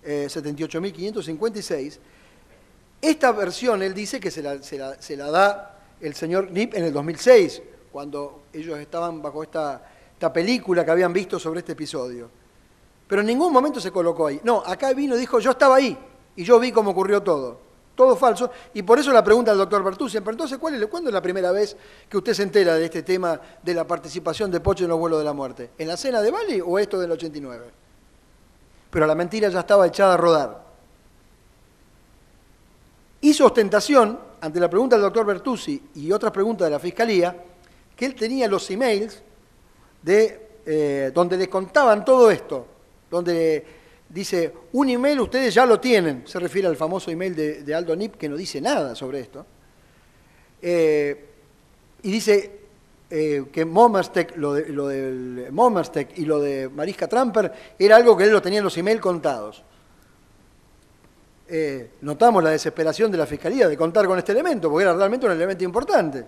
78.556, esta versión él dice que se la da el señor Nip en el 2006, cuando ellos estaban bajo esta película que habían visto sobre este episodio. Pero en ningún momento se colocó ahí. No, acá vino y dijo, yo estaba ahí y yo vi cómo ocurrió todo. Todo falso. Y por eso la pregunta del doctor Bertuzzi, pero entonces, ¿cuándo es la primera vez que usted se entera de este tema de la participación de Poch en los vuelos de la muerte? ¿En la cena de Bali o esto del 89? Pero la mentira ya estaba echada a rodar. Hizo ostentación, ante la pregunta del doctor Bertuzzi y otras preguntas de la Fiscalía, que él tenía los emails donde le contaban todo esto, donde dice, un email ustedes ya lo tienen, se refiere al famoso email de Aldo Nip, que no dice nada sobre esto, y dice que Momerstek, lo del Momerstek y lo de Mariska Tramper era algo que él lo tenía en los emails contados. Notamos la desesperación de la Fiscalía de contar con este elemento, porque era realmente un elemento importante.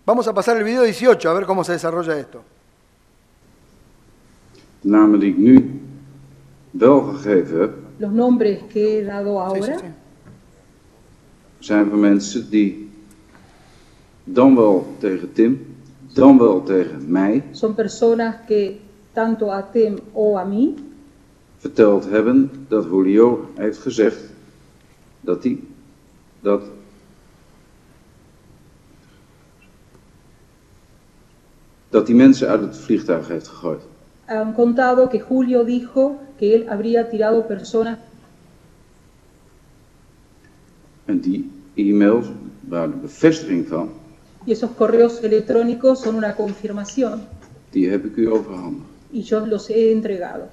Vamos a pasar el video 18, a ver cómo se desarrolla esto. Namen die ik nu wel gegeven heb, los nombres que he dado ahora, zijn van mensen die dan wel tegen Tim, dan wel tegen mij, son personas que tanto a Tim o a mí verteld hebben dat Julio heeft gezegd dat hij mensen uit het vliegtuig heeft gegooid. Han contado que Julio dijo que él habría tirado personas. En die e-mails waren de bevestiging van. Y esos correos electrónicos son una confirmación. Die heb ik u overhandigd. Y yo los he entregado.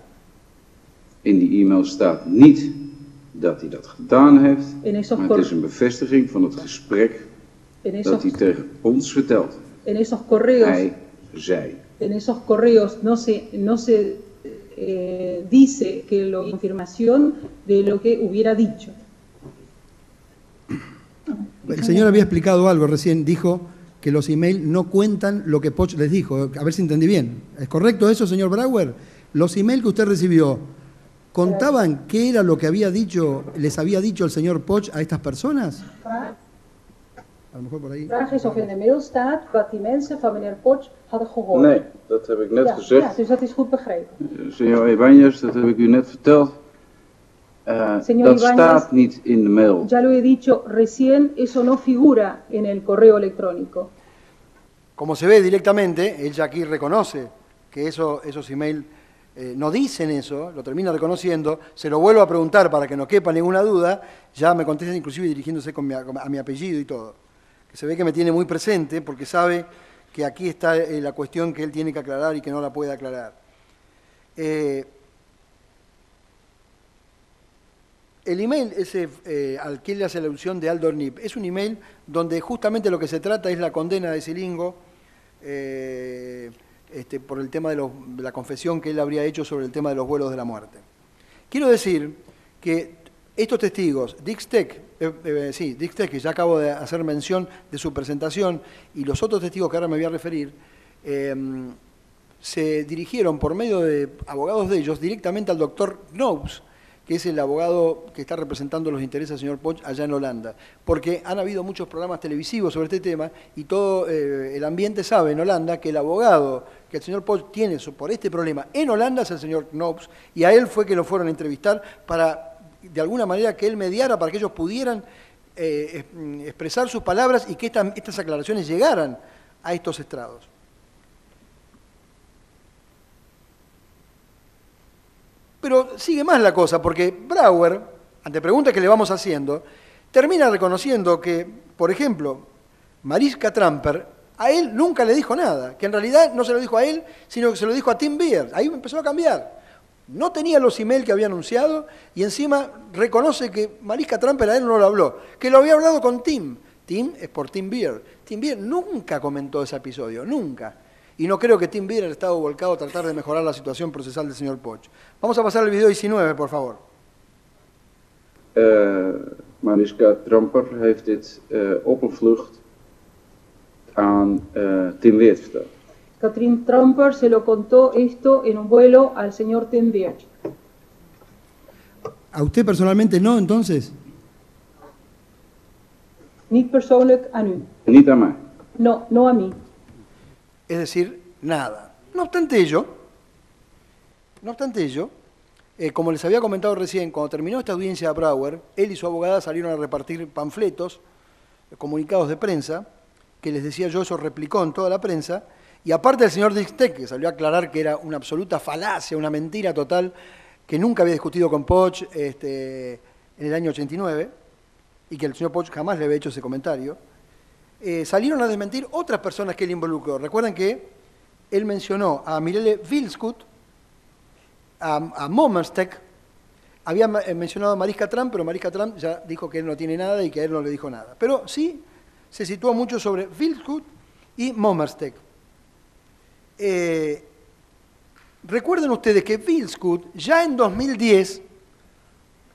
In die e-mail staat niet dat hij dat gedaan heeft, maar het is een bevestiging van het gesprek dat hij tegen ons vertelt. En esos correos. Hij zei. En esos correos no se dice que la confirmación de lo que hubiera dicho. El señor había explicado algo recién, dijo que los emails no cuentan lo que Poch les dijo. A ver si entendí bien. ¿Es correcto eso, señor Brauer? Los emails que usted recibió, ¿contaban qué era lo que les había dicho el señor Poch a estas personas? A lo mejor por ahí. Vraag is of in de mail staat wat die mensen van meneer Poch hadden gehoord. Nee, dat heb ik net gezegd. Ja, dus dat is goed begrepen. Señor Ibáñez, dat heb ik u net verteld. Dat staat niet in de mail. Ya lo he dicho recién, eso no figura en el correo electrónico. Como se ve directamente, él ya aquí reconoce que esos emails no dicen eso, lo termina reconociendo, se lo vuelvo a preguntar para que no quepa ninguna duda, ya me contesta inclusive dirigiéndose a mi apellido y todo. Que se ve que me tiene muy presente porque sabe que aquí está la cuestión que él tiene que aclarar y que no la puede aclarar. El email ese al que él hace la alusión de Aldo Nip es un email donde justamente lo que se trata es la condena de Silingo por el tema de la confesión que él habría hecho sobre el tema de los vuelos de la muerte. Quiero decir que estos testigos, Dick Steck, que ya acabo de hacer mención de su presentación, y los otros testigos que ahora me voy a referir, se dirigieron por medio de abogados de ellos directamente al doctor Knobs, que es el abogado que está representando los intereses del señor Poch allá en Holanda, porque han habido muchos programas televisivos sobre este tema y todo el ambiente sabe en Holanda que el abogado que el señor Poch tiene por este problema en Holanda es el señor Knobs, y a él fue que lo fueron a entrevistar para, de alguna manera, que él mediara para que ellos pudieran expresar sus palabras y que estas aclaraciones llegaran a estos estrados. Pero sigue más la cosa, porque Brauer, ante preguntas que le vamos haciendo, termina reconociendo que, por ejemplo, Mariska Tramper a él nunca le dijo nada, que en realidad no se lo dijo a él, sino que se lo dijo a Tim Beard. Ahí empezó a cambiar. No tenía los emails que había anunciado y encima reconoce que Mariska Tramper a él no lo habló, que lo había hablado con Tim. Tim es por Tim Beard. Tim Beard nunca comentó ese episodio, nunca. y no creo que Tim Bieder haya estado volcado a tratar de mejorar la situación procesal del señor Poch. Vamos a pasar al video 19, por favor. Mariska Tramper heeft dit op een vlucht aan Tim Weert verteld. Katrien Tramper se lo contó esto en un vuelo al señor Tim Weert. ¿A usted personalmente no, entonces? Niet persoonlijk aan u. Niet aan mij. No, no a mí. Es decir, nada. No obstante ello, como les había comentado recién, cuando terminó esta audiencia de Brauer, él y su abogada salieron a repartir panfletos, comunicados de prensa, que les decía yo, eso replicó en toda la prensa, y aparte el señor Dixtek, que salió a aclarar que era una absoluta falacia, una mentira total, que nunca había discutido con Poch en el año 89, y que el señor Poch jamás le había hecho ese comentario, salieron a desmentir otras personas que él involucró. Recuerden que él mencionó a Mirelle Vilskut, a Mommerstek, había mencionado a Mariska Tramp, pero Mariska Tramp ya dijo que él no tiene nada y que a él no le dijo nada. Pero sí se situó mucho sobre Vilskut y Mommerstek. Recuerden ustedes que Vilskut ya en 2010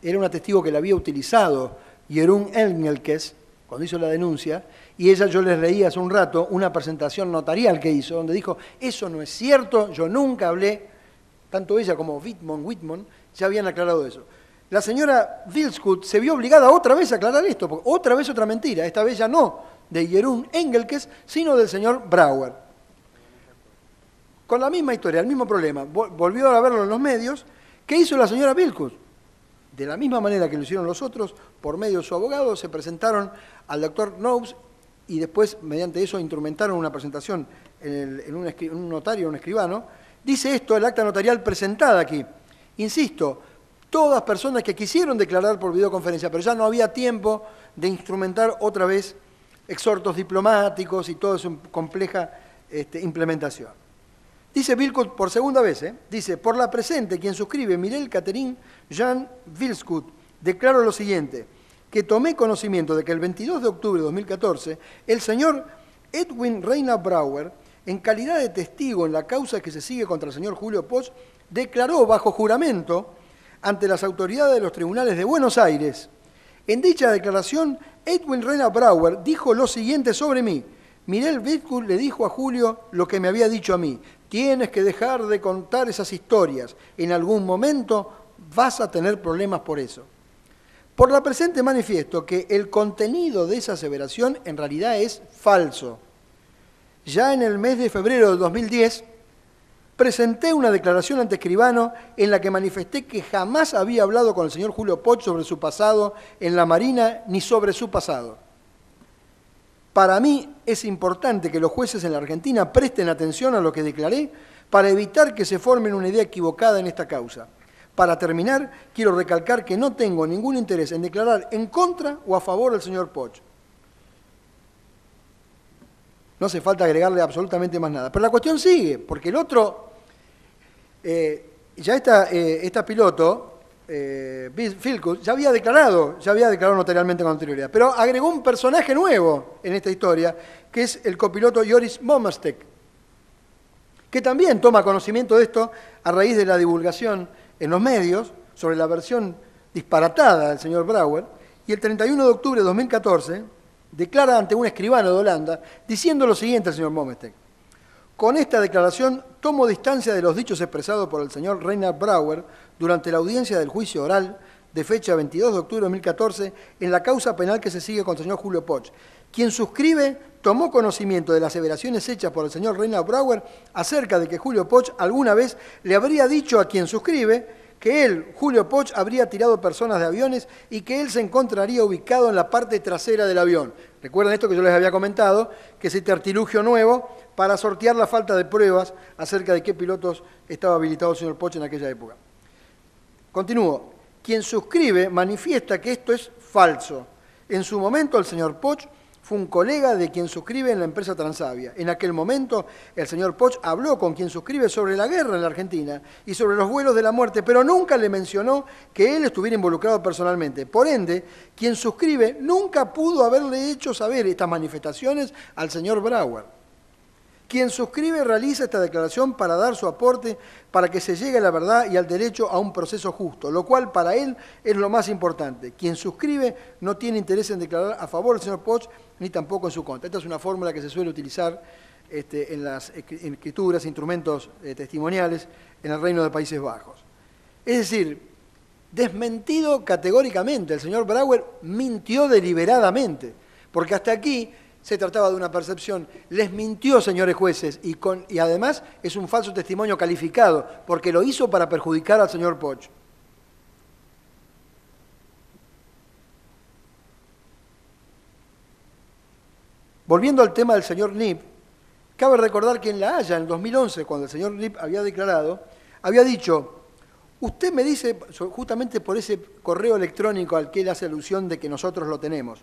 era una testigo que la había utilizado Jeroen Engelkes cuando hizo la denuncia, y ella, yo les leí hace un rato una presentación notarial que hizo, donde dijo, eso no es cierto, yo nunca hablé, tanto ella como Whitmon ya habían aclarado eso. La señora Vilskut se vio obligada otra vez a aclarar esto, porque otra vez otra mentira, esta vez ya no de Jeroen Engelkes, sino del señor Brauer. Con la misma historia, el mismo problema, volvió a verlo en los medios. ¿Qué hizo la señora Vilskut? De la misma manera que lo hicieron los otros, por medio de su abogado, se presentaron al doctor Knobs y después, mediante eso, instrumentaron una presentación en un notario, un escribano. Dice esto el acta notarial presentada aquí. Insisto, todas personas que quisieron declarar por videoconferencia, pero ya no había tiempo de instrumentar otra vez exhortos diplomáticos y toda su compleja implementación. Dice Vilskut por segunda vez, dice, por la presente, quien suscribe, Mirelle Catherine Jean Vilskut, declaro lo siguiente, que tomé conocimiento de que el 22 de octubre de 2014, el señor Edwin Reina Brauer, en calidad de testigo en la causa que se sigue contra el señor Julio Poch, declaró bajo juramento ante las autoridades de los tribunales de Buenos Aires. En dicha declaración, Edwin Reina Brauer dijo lo siguiente sobre mí. Mirelle Vilskut le dijo a Julio lo que me había dicho a mí. Tienes que dejar de contar esas historias. En algún momento vas a tener problemas por eso. Por la presente manifiesto que el contenido de esa aseveración en realidad es falso. Ya en el mes de febrero de 2010 presenté una declaración ante escribano en la que manifesté que jamás había hablado con el señor Julio Poch sobre su pasado en la Marina ni sobre su pasado. Para mí es importante que los jueces en la Argentina presten atención a lo que declaré para evitar que se formen una idea equivocada en esta causa. Para terminar, quiero recalcar que no tengo ningún interés en declarar en contra o a favor del señor Poch. No hace falta agregarle absolutamente más nada. Pero la cuestión sigue, porque el otro, ya esta piloto, Vilskut, ya había declarado notarialmente con anterioridad, pero agregó un personaje nuevo en esta historia, que es el copiloto Joris Mommerstek, que también toma conocimiento de esto a raíz de la divulgación en los medios sobre la versión disparatada del señor Brauer, y el 31 de octubre de 2014 declara ante un escribano de Holanda diciendo lo siguiente al señor Mommerstek. Con esta declaración tomo distancia de los dichos expresados por el señor Reinhard Brauer durante la audiencia del juicio oral de fecha 22 de octubre de 2014 en la causa penal que se sigue contra el señor Julio Poch. Quien suscribe tomó conocimiento de las aseveraciones hechas por el señor Reinhard Brauer acerca de que Julio Poch alguna vez le habría dicho a quien suscribe que él, Julio Poch, habría tirado personas de aviones y que él se encontraría ubicado en la parte trasera del avión. Recuerden esto que yo les había comentado, que es este artilugio nuevo para sortear la falta de pruebas acerca de qué pilotos estaba habilitado el señor Poch en aquella época. Continúo. Quien suscribe manifiesta que esto es falso. En su momento el señor Poch fue un colega de quien suscribe en la empresa Transavia. En aquel momento el señor Poch habló con quien suscribe sobre la guerra en la Argentina y sobre los vuelos de la muerte, pero nunca le mencionó que él estuviera involucrado personalmente. Por ende, quien suscribe nunca pudo haberle hecho saber estas manifestaciones al señor Brauer. Quien suscribe realiza esta declaración para dar su aporte para que se llegue a la verdad y al derecho a un proceso justo, lo cual para él es lo más importante. Quien suscribe no tiene interés en declarar a favor del señor Poch ni tampoco en su contra. Esta es una fórmula que se suele utilizar en las escrituras, instrumentos testimoniales en el Reino de Países Bajos. Es decir, desmentido categóricamente, el señor Brouwer mintió deliberadamente, porque hasta aquí se trataba de una percepción. Les mintió, señores jueces, y además es un falso testimonio calificado, porque lo hizo para perjudicar al señor Poch. Volviendo al tema del señor Nip, cabe recordar que en La Haya, en el 2011, cuando el señor Nip había declarado, había dicho: usted me dice, justamente por ese correo electrónico al que él hace alusión de que nosotros lo tenemos,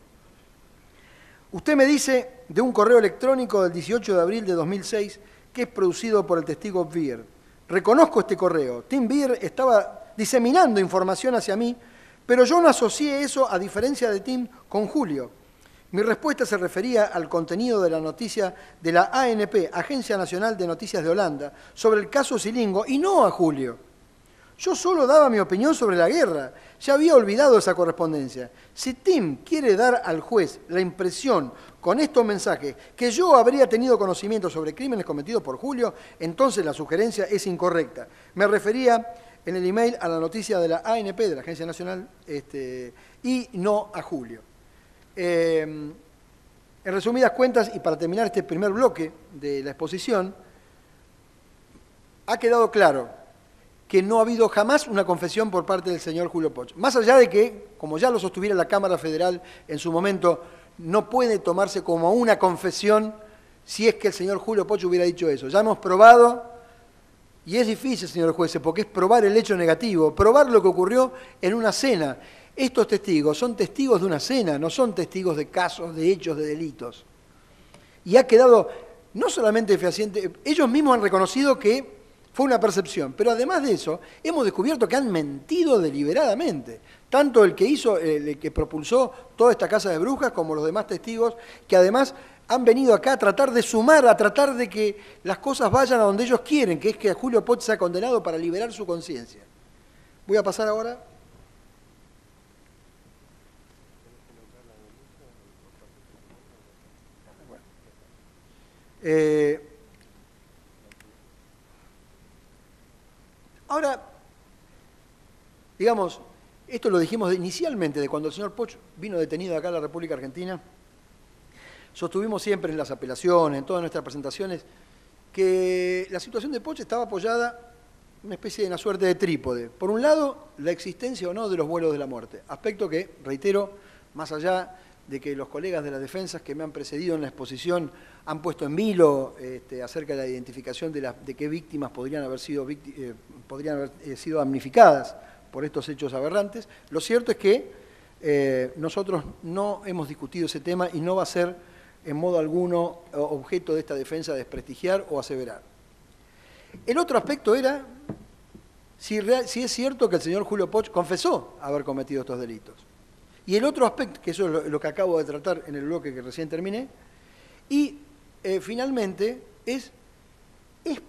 usted me dice de un correo electrónico del 18 de abril de 2006 que es producido por el testigo Beer. Reconozco este correo. Tim Beer estaba diseminando información hacia mí, pero yo no asocié eso, a diferencia de Tim, con Julio. Mi respuesta se refería al contenido de la noticia de la ANP, Agencia Nacional de Noticias de Holanda, sobre el caso Scilingo, y no a Julio. Yo solo daba mi opinión sobre la guerra. Ya había olvidado esa correspondencia. Si Tim quiere dar al juez la impresión con estos mensajes que yo habría tenido conocimiento sobre crímenes cometidos por Julio, entonces la sugerencia es incorrecta. Me refería en el email a la noticia de la ANP, de la Agencia Nacional, y no a Julio. En resumidas cuentas, y para terminar este primer bloque de la exposición, ha quedado claro que no ha habido jamás una confesión por parte del señor Julio Poch. Más allá de que, como ya lo sostuviera la Cámara Federal en su momento, no puede tomarse como una confesión si es que el señor Julio Poch hubiera dicho eso. Ya hemos probado, y es difícil, señor juez, porque es probar el hecho negativo, probar lo que ocurrió en una cena. Estos testigos son testigos de una cena, no son testigos de casos, de hechos, de delitos. Y ha quedado no solamente fehaciente, ellos mismos han reconocido que fue una percepción, pero además de eso, hemos descubierto que han mentido deliberadamente. Tanto el que hizo, el que propulsó toda esta casa de brujas, como los demás testigos, que además han venido acá a tratar de sumar, a tratar de que las cosas vayan a donde ellos quieren, que es que Julio Poch sea condenado para liberar su conciencia. Voy a pasar ahora. Ahora, digamos, esto lo dijimos inicialmente, de cuando el señor Poch vino detenido acá a la República Argentina. Sostuvimos siempre en las apelaciones, en todas nuestras presentaciones, que la situación de Poch estaba apoyada en una especie de una suerte de trípode. Por un lado, la existencia o no de los vuelos de la muerte, aspecto que, reitero, más allá de que los colegas de las defensas que me han precedido en la exposición han puesto en vilo acerca de la identificación de qué víctimas podrían haber sido damnificadas por estos hechos aberrantes. Lo cierto es que nosotros no hemos discutido ese tema y no va a ser en modo alguno objeto de esta defensa desprestigiar o aseverar. El otro aspecto era si es cierto que el señor Julio Poch confesó haber cometido estos delitos. Y el otro aspecto, que eso es lo que acabo de tratar en el bloque que recién terminé, y finalmente es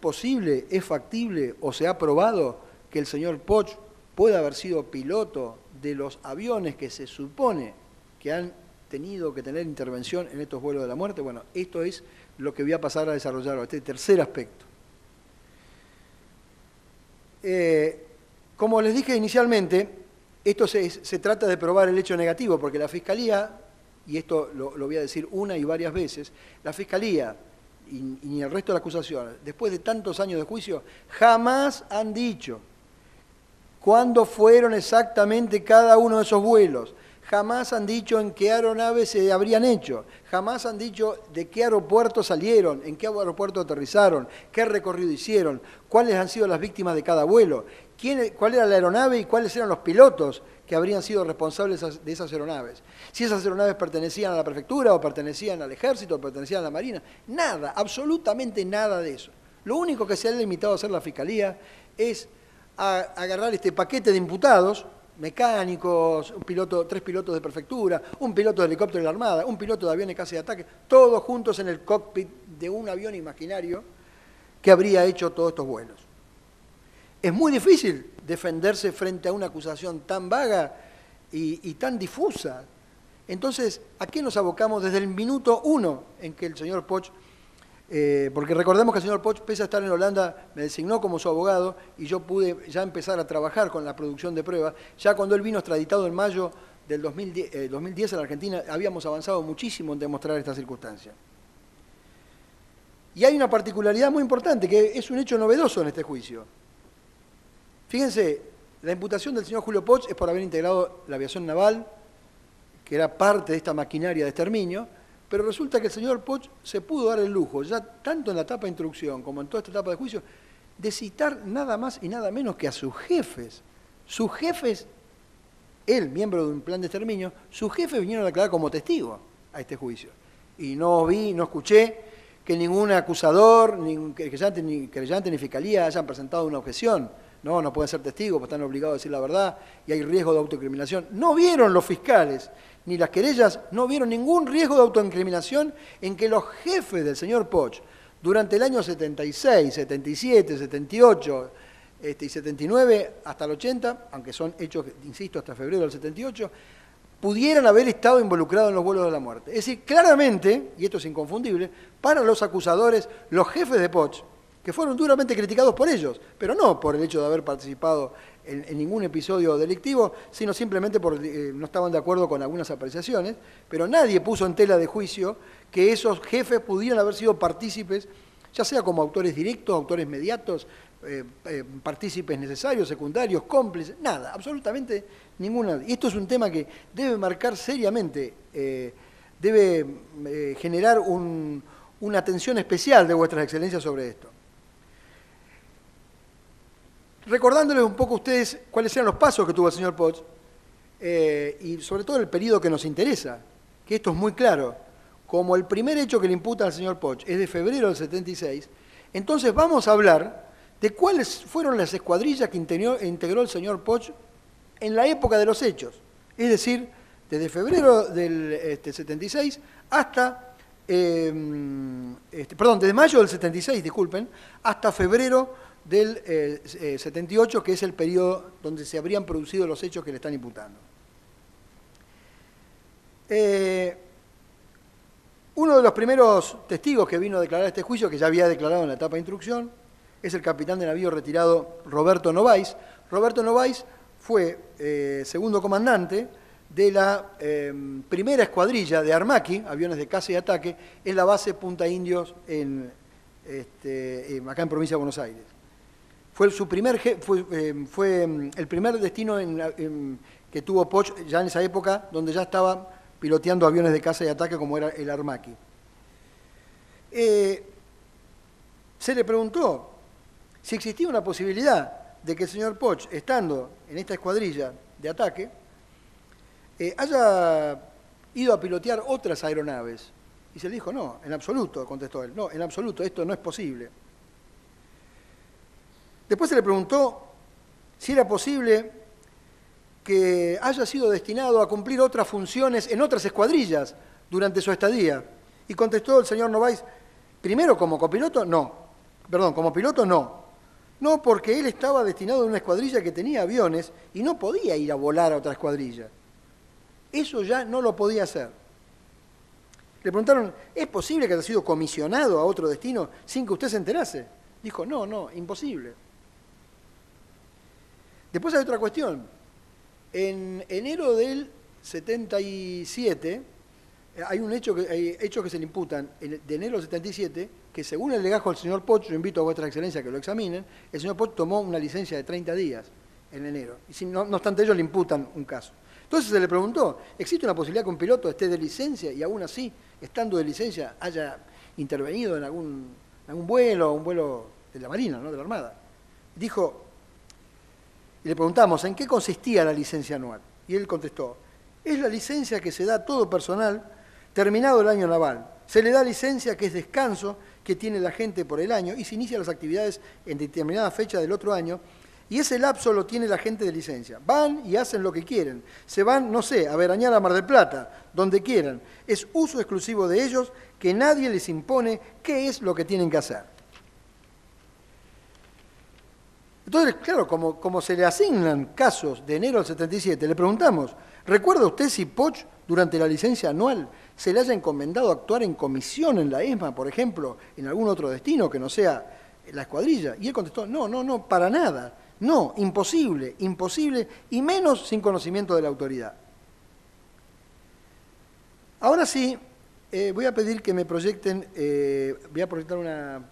posible, es factible o se ha probado que el señor Poch pueda haber sido piloto de los aviones que se supone que han tenido que tener intervención en estos vuelos de la muerte. Bueno, esto es lo que voy a pasar a desarrollar, este tercer aspecto. Como les dije inicialmente, esto se trata de probar el hecho negativo, porque la Fiscalía, y esto lo voy a decir una y varias veces, la Fiscalía y el resto de la acusación, después de tantos años de juicio, jamás han dicho cuándo fueron exactamente cada uno de esos vuelos, jamás han dicho en qué aeronaves se habrían hecho, jamás han dicho de qué aeropuerto salieron, en qué aeropuerto aterrizaron, qué recorrido hicieron, cuáles han sido las víctimas de cada vuelo, cuál era la aeronave y cuáles eran los pilotos que habrían sido responsables de esas aeronaves. Si esas aeronaves pertenecían a la prefectura o pertenecían al ejército o pertenecían a la marina. Nada, absolutamente nada de eso. Lo único que se ha limitado a hacer la Fiscalía es a agarrar este paquete de imputados, mecánicos, 3 pilotos de prefectura, un piloto de helicóptero de la Armada, un piloto de aviones casi de ataque, todos juntos en el cockpit de un avión imaginario que habría hecho todos estos vuelos. Es muy difícil defenderse frente a una acusación tan vaga y tan difusa. Entonces, ¿a qué nos abocamos desde el minuto 1 en que el señor Poch, porque recordemos que el señor Poch, pese a estar en Holanda, me designó como su abogado y yo pude ya empezar a trabajar con la producción de pruebas. Ya cuando él vino extraditado en mayo del 2010 a la Argentina, habíamos avanzado muchísimo en demostrar esta circunstancia. Y hay una particularidad muy importante, que es un hecho novedoso en este juicio. Fíjense, la imputación del señor Julio Poch es por haber integrado la aviación naval, que era parte de esta maquinaria de exterminio, pero resulta que el señor Poch se pudo dar el lujo, ya tanto en la etapa de instrucción como en toda esta etapa de juicio, de citar nada más y nada menos que a sus jefes. Sus jefes, él, miembro de un plan de exterminio, sus jefes vinieron a declarar como testigos a este juicio. Y no escuché que ningún acusador, ni creyente ni fiscalía hayan presentado una objeción. No pueden ser testigos porque están obligados a decir la verdad y hay riesgo de autoincriminación. No vieron los fiscales ni las querellas, no vieron ningún riesgo de autoincriminación en que los jefes del señor Poch, durante el año 76, 77, 78 y 79 hasta el 80, aunque son hechos, insisto, hasta febrero del 78, pudieran haber estado involucrados en los vuelos de la muerte. Es decir, claramente, y esto es inconfundible, para los acusadores, los jefes de Poch, que fueron duramente criticados por ellos, pero no por el hecho de haber participado en ningún episodio delictivo, sino simplemente porque no estaban de acuerdo con algunas apreciaciones, pero nadie puso en tela de juicio que esos jefes pudieran haber sido partícipes, ya sea como autores directos, autores mediatos, partícipes necesarios, secundarios, cómplices, nada, absolutamente ninguna. Y esto es un tema que debe marcar seriamente, debe generar una atención especial de vuestras excelencias sobre esto. Recordándoles un poco a ustedes cuáles eran los pasos que tuvo el señor Poch y sobre todo el periodo que nos interesa, que esto es muy claro. Como el primer hecho que le imputa al señor Poch es de febrero del 76, entonces vamos a hablar de cuáles fueron las escuadrillas que integró el señor Poch en la época de los hechos. Es decir, desde febrero del 76 hasta, desde mayo del 76, disculpen, hasta febrero del 78, que es el periodo donde se habrían producido los hechos que le están imputando. Uno de los primeros testigos que vino a declarar este juicio, que ya había declarado en la etapa de instrucción, es el capitán de navío retirado Roberto Novaes. Roberto Novaes fue segundo comandante de la primera escuadrilla de Armaqui, aviones de caza y ataque, en la base Punta Indios, acá en provincia de Buenos Aires. Fue el primer destino que tuvo Poch ya en esa época, donde ya estaba piloteando aviones de caza y ataque como era el Armaqui. Se le preguntó si existía una posibilidad de que el señor Poch, estando en esta escuadrilla de ataque, haya ido a pilotear otras aeronaves. Y se le dijo, no, en absoluto, contestó él, no, en absoluto, esto no es posible. Después se le preguntó si era posible que haya sido destinado a cumplir otras funciones en otras escuadrillas durante su estadía. Y contestó el señor Novaes, primero como copiloto, como piloto no. No, porque él estaba destinado a una escuadrilla que tenía aviones y no podía ir a volar a otra escuadrilla. Eso ya no lo podía hacer. Le preguntaron, ¿es posible que haya sido comisionado a otro destino sin que usted se enterase? Dijo, no, imposible. Después hay otra cuestión. En enero del 77, hay hechos que se le imputan de enero del 77, que según el legajo del señor Poch, yo invito a vuestra excelencia que lo examinen, el señor Poch tomó una licencia de 30 días en enero. Y no obstante ellos le imputan un caso. Entonces se le preguntó, ¿existe una posibilidad que un piloto esté de licencia y aún así, estando de licencia, haya intervenido en algún vuelo, un vuelo de la Marina, ¿no?, de la Armada? Dijo, y le preguntamos, ¿en qué consistía la licencia anual? Y él contestó, es la licencia que se da a todo personal terminado el año naval. Se le da licencia que es descanso que tiene la gente por el año y se inician las actividades en determinada fecha del otro año Y ese lapso lo tiene la gente de licencia. Van y hacen lo que quieren. Se van, no sé, a veranear a Mar del Plata, donde quieran. Es uso exclusivo de ellos, que nadie les impone qué es lo que tienen que hacer. Entonces, claro, como se le asignan casos de enero del 77, le preguntamos, ¿recuerda usted si Poch, durante la licencia anual, se le haya encomendado actuar en comisión en la ESMA, por ejemplo, en algún otro destino que no sea la escuadrilla? Y él contestó, no, para nada. No, imposible, y menos sin conocimiento de la autoridad. Ahora sí, voy a pedir que me proyecten, voy a proyectar una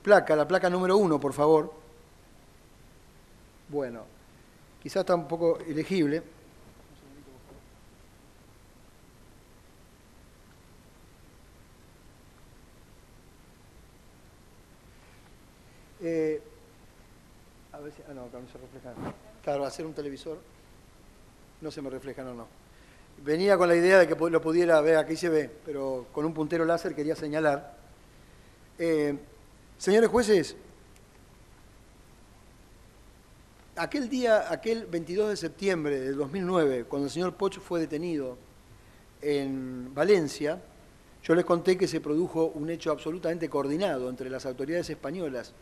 placa, la placa número 1, por favor. Bueno, quizás está un poco ilegible. A ver si, no, acá no se refleja. Claro, hacer un televisor no se me reflejan o no. Venía con la idea de que lo pudiera ver, aquí se ve, pero con un puntero láser quería señalar. Señores jueces, aquel 22 de septiembre de 2009, cuando el señor Poch fue detenido en Valencia, yo les conté que se produjo un hecho absolutamente coordinado entre las autoridades españolas,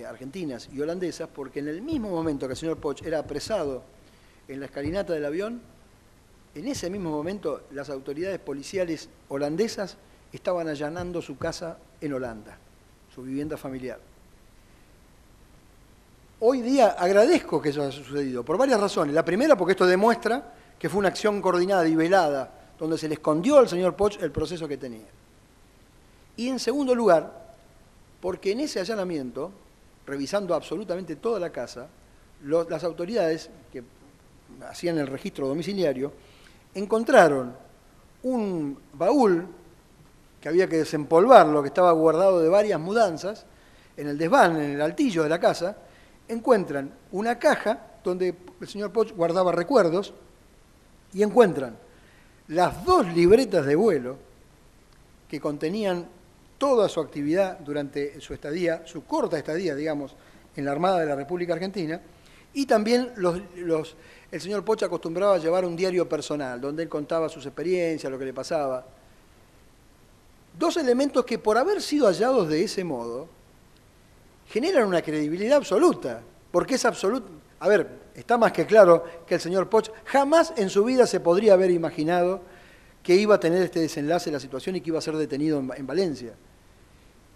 argentinas y holandesas, porque en el mismo momento que el señor Poch era apresado en la escalinata del avión, en ese mismo momento las autoridades policiales holandesas estaban allanando su casa en Holanda, su vivienda familiar. Hoy día agradezco que eso haya sucedido, por varias razones. La primera, porque esto demuestra que fue una acción coordinada y velada, donde se le escondió al señor Poch el proceso que tenía. Y en segundo lugar, porque en ese allanamiento, revisando absolutamente toda la casa, las autoridades que hacían el registro domiciliario encontraron un baúl que había que desempolvarlo, que estaba guardado de varias mudanzas, en el desván, en el altillo de la casa. Encuentran una caja donde el señor Poch guardaba recuerdos y encuentran las 2 libretas de vuelo que contenían toda su actividad durante su estadía, su corta estadía, digamos, en la Armada de la República Argentina, y también el señor Poch acostumbraba a llevar un diario personal, donde él contaba sus experiencias, lo que le pasaba. 2 elementos que, por haber sido hallados de ese modo, generan una credibilidad absoluta, porque es absoluto. A ver, está más que claro que el señor Poch jamás en su vida se podría haber imaginado que iba a tener este desenlace de la situación y que iba a ser detenido en Valencia.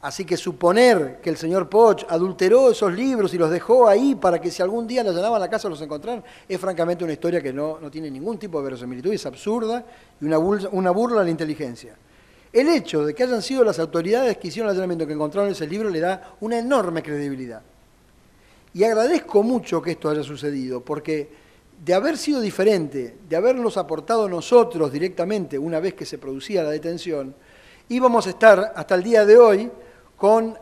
Así que suponer que el señor Poch adulteró esos libros y los dejó ahí para que si algún día le allanaban la casa los encontraran, es francamente una historia que no tiene ningún tipo de verosimilitud, es absurda y una burla a la inteligencia. El hecho de que hayan sido las autoridades que hicieron el allanamiento que encontraron ese libro le da una enorme credibilidad. Y agradezco mucho que esto haya sucedido, porque de haber sido diferente, de haberlos aportado nosotros directamente una vez que se producía la detención, íbamos a estar hasta el día de hoy con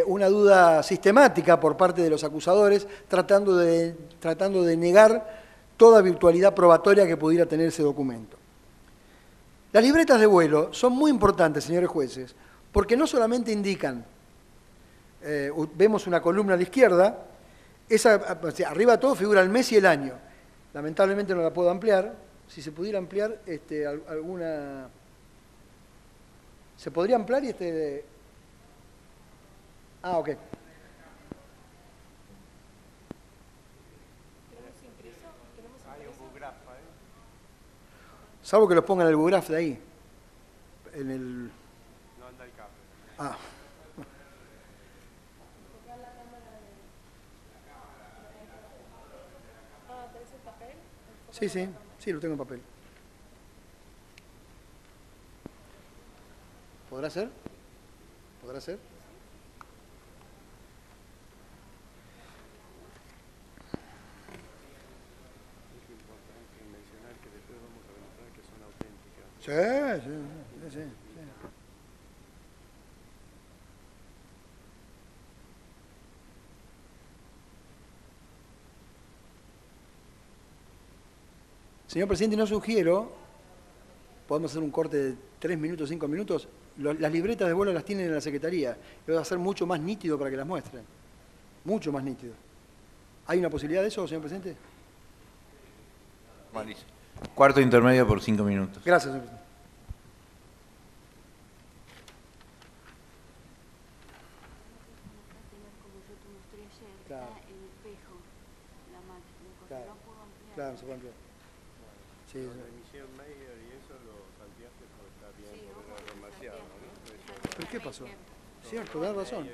una duda sistemática por parte de los acusadores, tratando de negar toda virtualidad probatoria que pudiera tener ese documento. Las libretas de vuelo son muy importantes, señores jueces, porque no solamente indican, vemos una columna a la izquierda, arriba de todo figura el mes y el año. Lamentablemente no la puedo ampliar. Si se pudiera ampliar alguna... ¿Se podría ampliar y Ah, ok. Salvo que los pongan en el bugraf de ahí. En el... No anda el cable. Ah. ¿Tenés el papel? Sí, lo tengo en papel. ¿Podrá ser? ¿Podrá ser? Sí. Señor presidente, no sugiero, podemos hacer un corte de 3 minutos, 5 minutos, las libretas de vuelo las tienen en la Secretaría, va a ser mucho más nítido para que las muestren, mucho más nítido. ¿Hay una posibilidad de eso, señor presidente? Malísimo. Cuarto intermedio por 5 minutos. Gracias, señor presidente. Claro, se puede ampliar. Sí, la emisión Meyer y eso lo salteaste porque está bien, porque era demasiado, ¿no? ¿Pero qué pasó? Cierto, da razón.